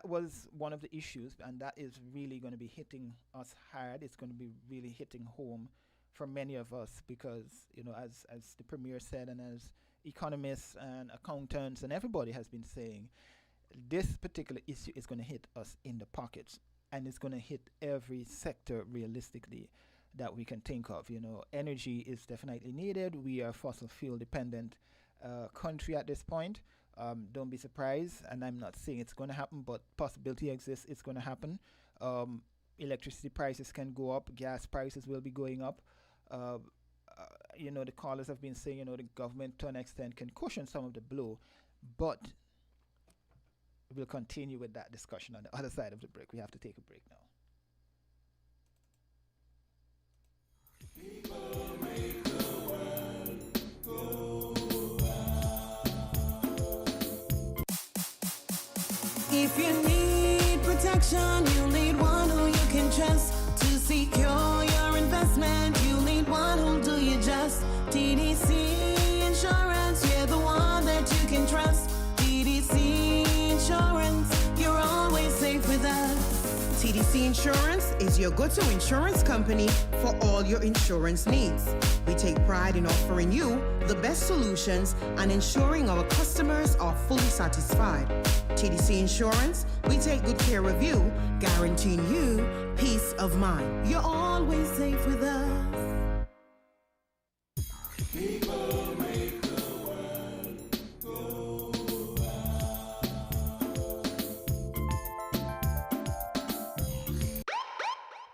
was one of the issues, and that is really going to be hitting us hard. It's going to be really hitting home for many of us because, as the Premier said, and as economists and accountants and everybody has been saying, this particular issue is going to hit us in the pockets, and it's going to hit every sector realistically that we can think of. Energy is definitely needed. We are fossil fuel dependent country at this point. Don't be surprised, and I'm not saying it's going to happen, but possibility exists it's going to happen. Electricity prices can go up. Gas prices will be going up. The callers have been saying, the government to an extent can cushion some of the blow, but we'll continue with that discussion on the other side of the break. We have to take a break now. People make the world go round. If you need protection, you need one TDC Insurance is your go-to insurance company for all your insurance needs. We take pride in offering you the best solutions and ensuring our customers are fully satisfied. TDC Insurance, we take good care of you, guaranteeing you peace of mind. You're always safe with us. People make the world go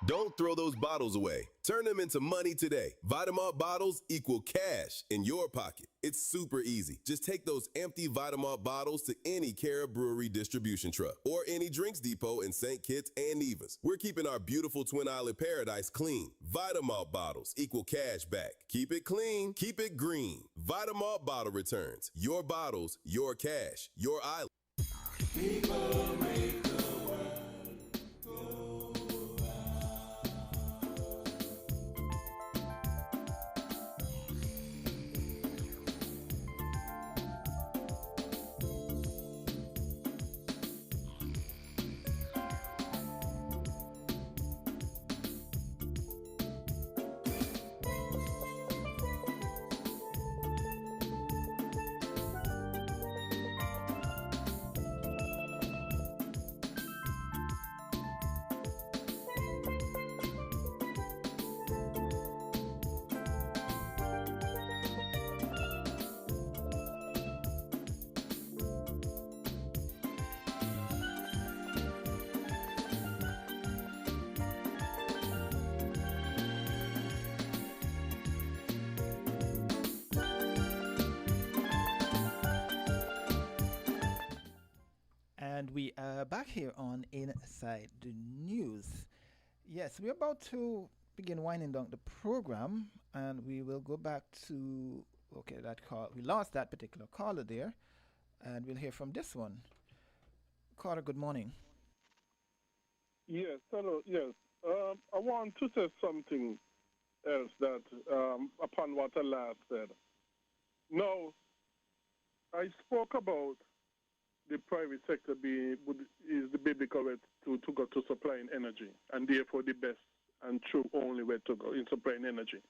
Don't throw those bottles away. Turn them into money today. Vitamalt bottles equal cash in your pocket. It's super easy. Just take those empty Vitamalt bottles to any Cara Brewery distribution truck or any drinks depot in St. Kitts and Nevis. We're keeping our beautiful Twin Island paradise clean. Vitamalt bottles equal cash back. Keep it clean, keep it green. Vitamalt bottle returns. Your bottles, your cash, your island. People make the world go And we are back here on Inside the News. Yes, we're about to begin winding down the program, and we will go back to that call. We lost that particular caller there, and we'll hear from this one. Caller, good morning. Yes, hello, yes. I want to say something else that upon what I last said. Now, I spoke about the private sector is the biblical way to go to supplying energy, and therefore the best and true only way to go in supplying energy.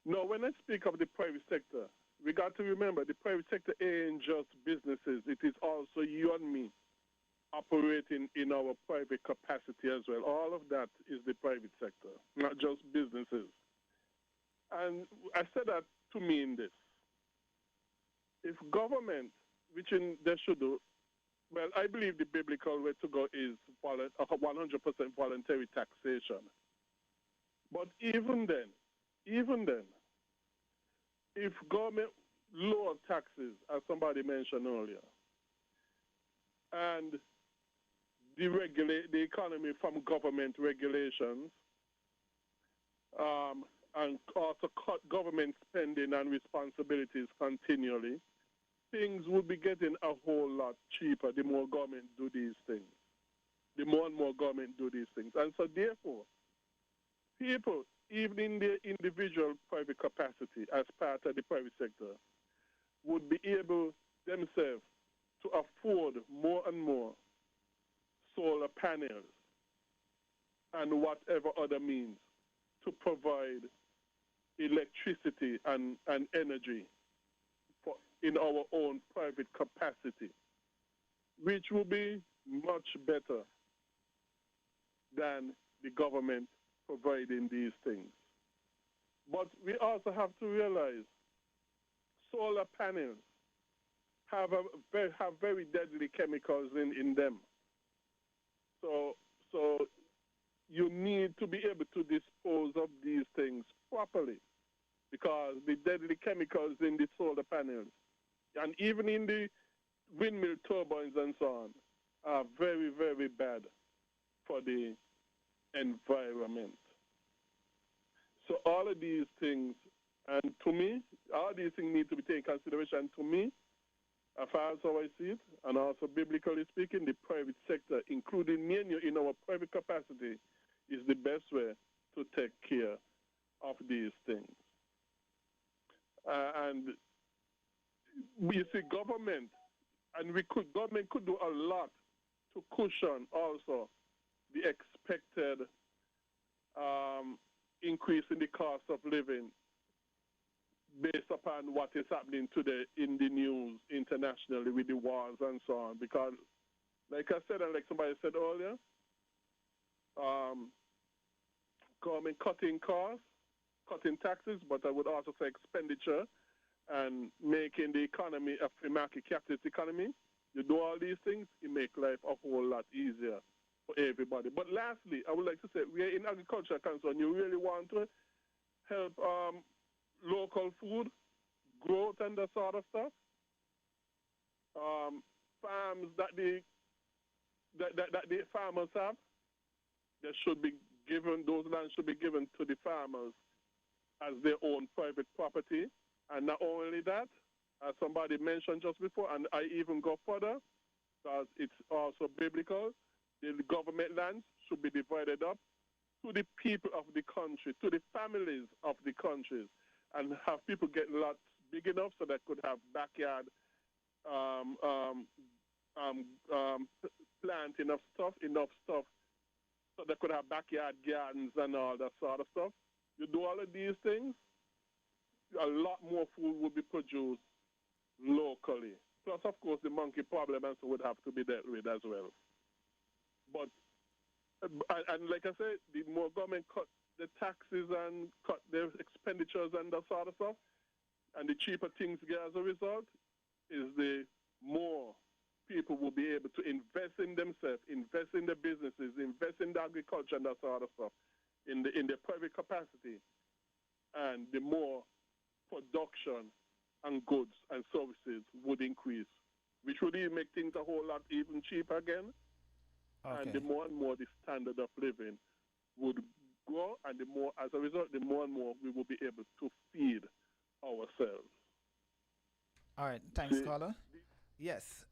Now, when I speak of the private sector, we got to remember the private sector ain't just businesses. It is also you and me operating in our private capacity as well. All of that is the private sector, not just businesses. And I said that to mean this. If government, they should do, well, I believe the biblical way to go is 100% voluntary taxation. But even then, if government lower taxes, as somebody mentioned earlier, and deregulate the economy from government regulations, and also cut government spending and responsibilities continually, things would be getting a whole lot cheaper the more government do these things. The more and more government do these things. And so therefore, people, even in their individual private capacity as part of the private sector, would be able themselves to afford more and more solar panels and whatever other means to provide electricity and energy in our own private capacity, which will be much better than the government providing these things. But we also have to realize solar panels have very deadly chemicals in them. So you need to be able to dispose of these things properly, because the deadly chemicals in the solar panels and even in the windmill turbines and so on are very, very bad for the environment. So all of these things, and to me, all these things need to be taken into consideration. To me, as far as how I see it, and also biblically speaking, the private sector, including me and you in our private capacity, is the best way to take care of these things. And we see government, and government could do a lot to cushion also the expected increase in the cost of living based upon what is happening today in the news internationally with the wars and so on. Because, like I said, and like somebody said earlier, government cutting costs, cutting taxes, but I would also say expenditure and making the economy a free market capitalist economy. You do all these things, it makes life a whole lot easier for everybody. But lastly, I would like to say, we are in agriculture concern. You really want to help local food growth and that sort of stuff. Farms that the farmers have, they should be given, those lands should be given to the farmers as their own private property. And not only that, as somebody mentioned just before, and I even go further, because it's also biblical, the government lands should be divided up to the people of the country, to the families of the countries, and have people get lots big enough so they could have backyard planting of stuff, enough stuff, so they could have backyard gardens and all that sort of stuff. You do all of these things, a lot more food would be produced locally. Plus, of course, the monkey problem also would have to be dealt with as well. But, and like I said, the more government cut the taxes and cut their expenditures and that sort of stuff, and the cheaper things get as a result, is the more people will be able to invest in themselves, invest in their businesses, invest in the agriculture and that sort of stuff, in their private capacity, and the more production and goods and services would increase, which would even make things a whole lot even cheaper again. Okay. And the more and more the standard of living would grow, and the more, as a result, the more and more we will be able to feed ourselves. All right, thanks, caller. Yes,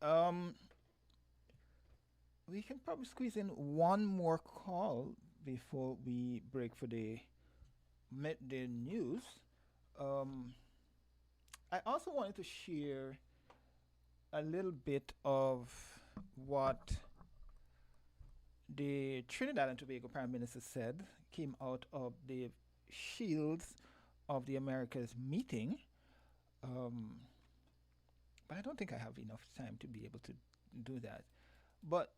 we can probably squeeze in one more call before we break for the midday news. I also wanted to share a little bit of what the Trinidad and Tobago Prime Minister said came out of the Shields of the Americas meeting. But I don't think I have enough time to be able to do that. But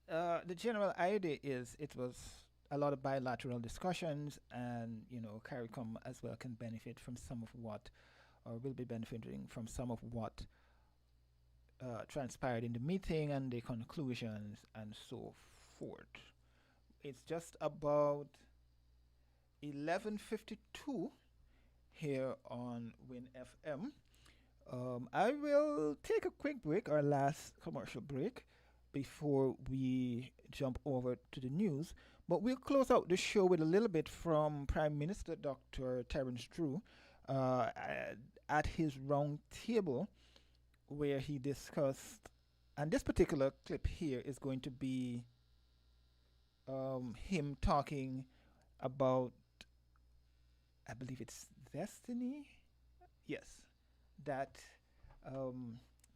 the general idea is it was a lot of bilateral discussions, and, you know, CARICOM as well can benefit from some of what, or will be benefiting from some of what transpired in the meeting and the conclusions and so forth. It's just about 11:52 here on WinFM. I will take a quick break, our last commercial break, before we jump over to the news. But we'll close out the show with a little bit from Prime Minister Dr. Terence Drew at his round table, where he discussed, and this particular clip here is going to be him talking about, I believe it's destiny? Yes. That,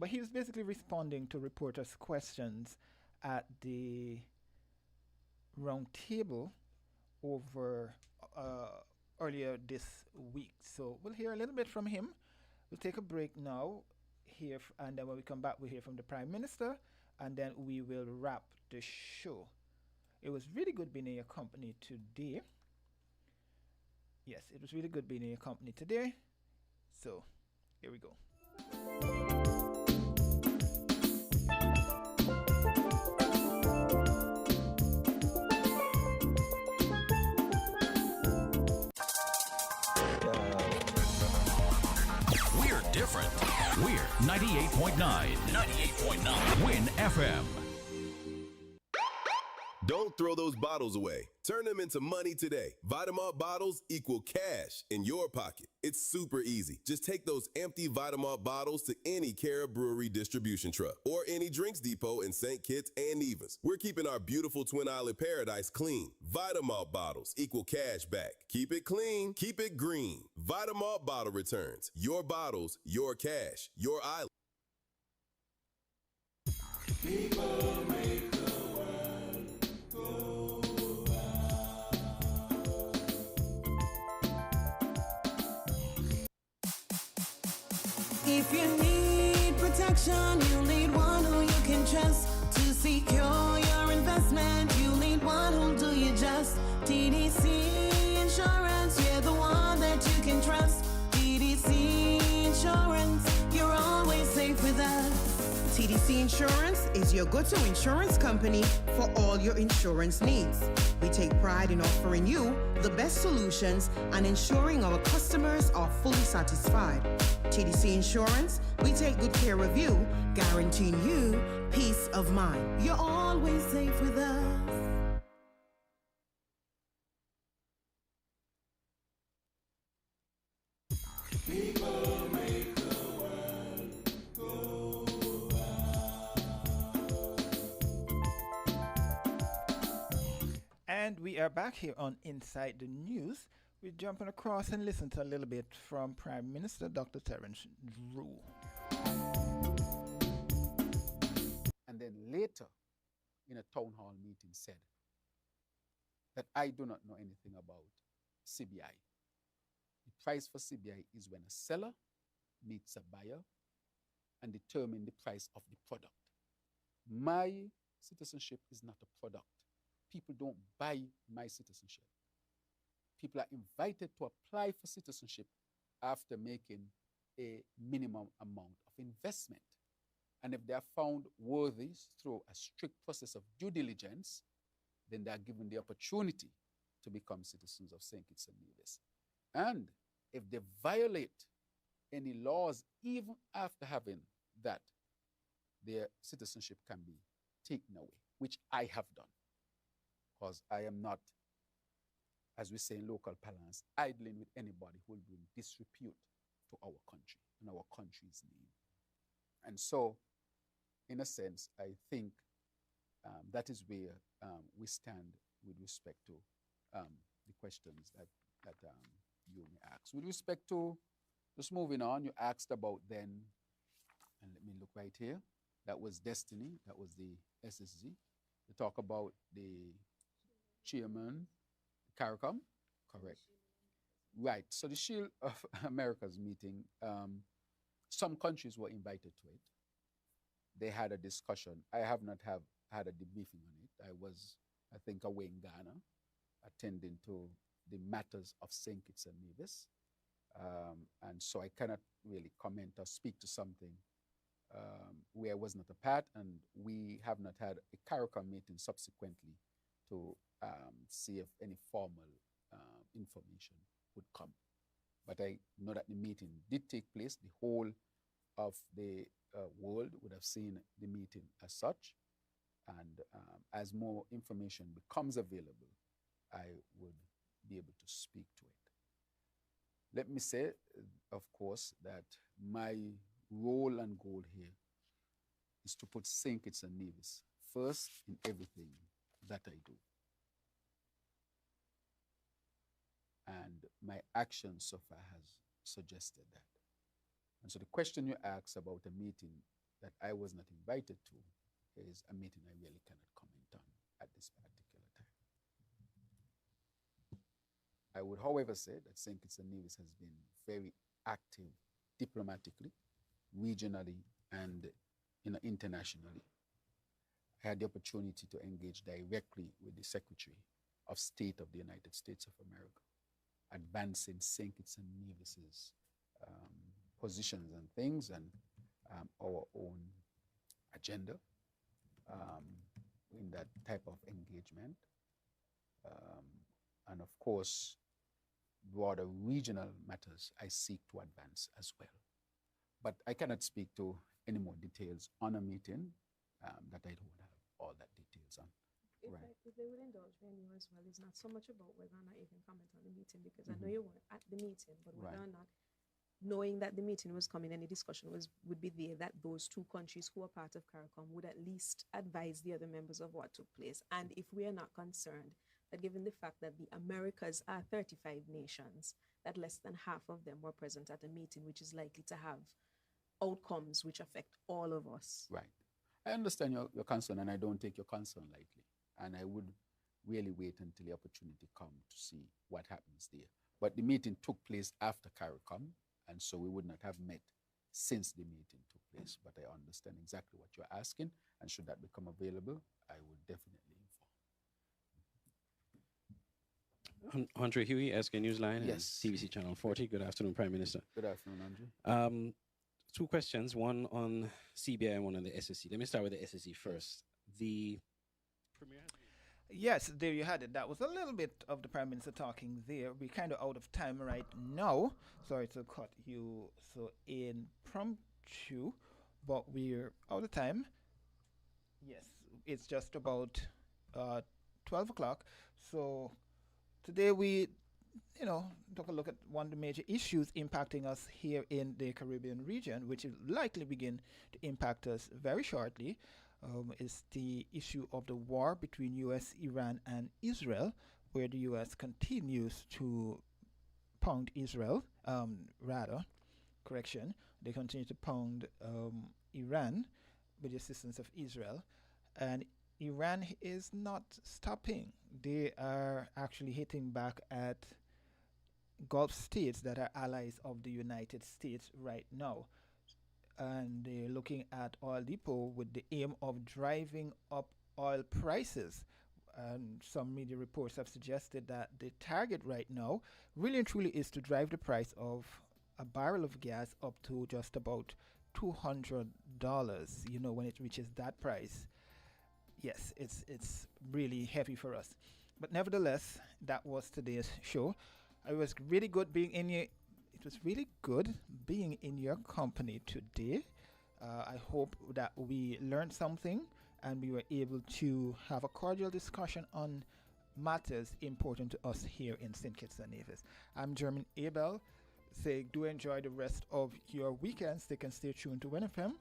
but he was basically responding to reporters' questions at the round table over earlier this week. So we'll hear a little bit from him. We'll take a break now, and then when we come back, we'll hear from the Prime Minister, and then we will wrap the show. It was really good being in your company today. Yes, it was really good being in your company today. So here we go. We're different. We're 98.9. 98.9. Win FM. Don't throw those bottles away. Turn them into money today. Vitamalt bottles equal cash in your pocket. It's super easy. Just take those empty Vitamalt bottles to any Cara Brewery distribution truck or any drinks depot in St. Kitts and Nevis. We're keeping our beautiful Twin Island paradise clean. Vitamalt bottles equal cash back. Keep it clean. Keep it green. Vitamalt bottle returns. Your bottles, your cash, your island. People make the world go If you need protection, you need one who you can trust. To secure your investment, you need one who'll do you just. TDC Insurance, you're the one that you can trust. TDC Insurance, you're always safe with us. TDC Insurance is your go-to insurance company for all your insurance needs. We take pride in offering you the best solutions and ensuring our customers are fully satisfied. TDC Insurance, we take good care of you, guaranteeing you peace of mind. You're always safe with us. People make the world go round. And we are back here on Inside the News. We're jumping across and listen to a little bit from Prime Minister Dr. Terence Drew. And then later, in a town hall meeting, said that I do not know anything about CBI. The price for CBI is when a seller meets a buyer and determine the price of the product. My citizenship is not a product. People don't buy my citizenship. People are invited to apply for citizenship after making a minimum amount of investment. And if they are found worthy through a strict process of due diligence, then they are given the opportunity to become citizens of St. Kitts and Nevis. And if they violate any laws, even after having that, their citizenship can be taken away, which I have done. Because I am not, as we say in local parlance, idling with anybody who will bring disrepute to our country and our country's name. And so, in a sense, I think that is where we stand with respect to the questions that you may ask. With respect to, just moving on, you asked about then, and let me look right here, that was Destiny, that was the SSG. You talk about the chairman, CARICOM, correct. Right, so the Shield of America's meeting, some countries were invited to it. They had a discussion. I have not had a debriefing on it. I was, I think, away in Ghana, attending to the matters of St. Kitts and Nevis. And so I cannot really comment or speak to something where I was not a part, and we have not had a CARICOM meeting subsequently to see if any formal information would come. But I know that the meeting did take place. The whole of the world would have seen the meeting as such. And as more information becomes available, I would be able to speak to it. Let me say, of course, that my role and goal here is to put St. Kitts and Nevis first in everything that I do. And my action so far has suggested that. And so the question you asked about a meeting that I was not invited to is a meeting I really cannot comment on at this particular time. I would, however, say that St. Kitts and Nevis has been very active diplomatically, regionally, and internationally. I had the opportunity to engage directly with the Secretary of State of the United States of America, advancing St. Kitts and Nevis's positions and things, and our own agenda in that type of engagement. And of course, broader regional matters I seek to advance as well. But I cannot speak to any more details on a meeting that I don't have all that details on. If they would indulge me anyway as well, it's not so much about whether or not you can comment on the meeting, because I know you weren't at the meeting, but whether or not, knowing that the meeting was coming, any discussion would be there, that those two countries who are part of CARICOM would at least advise the other members of what took place. And if we are not concerned that, given the fact that the Americas are 35 nations, that less than half of them were present at a meeting which is likely to have outcomes which affect all of us. Right. I understand your concern, and I don't take your concern lightly. And I would really wait until the opportunity comes to see what happens there. But the meeting took place after CARICOM, and so we would not have met since the meeting took place. But I understand exactly what you're asking, and should that become available, I will definitely inform. Andre Huey, SK Newsline, Yes. and TVC Channel 40. Good afternoon, Prime Minister. Good afternoon, Andre. Two questions, one on CBI and one on the SSC. Let me start with the SSC first. The Premier. Yes, there you had it. That was a little bit of the Prime Minister talking there. We're kind of out of time right now. Sorry to cut you so impromptu, but we're out of time. Yes, it's just about 12 o'clock. So today we, took a look at one of the major issues impacting us here in the Caribbean region, which will likely begin to impact us very shortly. Is the issue of the war between U.S., Iran, and Israel, where the U.S. continues to pound Israel, they continue to pound Iran with the assistance of Israel, and Iran is not stopping. They are actually hitting back at Gulf states that are allies of the United States right now. And they're looking at oil depot with the aim of driving up oil prices. And some media reports have suggested that the target right now really and truly is to drive the price of a barrel of gas up to just about $200. When it reaches that price, yes, it's really heavy for us. But nevertheless, that was today's show. It was really good being in your It was really good being in your company today. I hope that we learned something and we were able to have a cordial discussion on matters important to us here in St. Kitts and Nevis. I'm German Abel. Say, do enjoy the rest of your weekends. They can stay tuned to winnfm,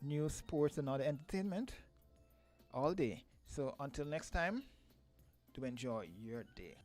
news, sports, and other entertainment all day. So until next time, do enjoy your day.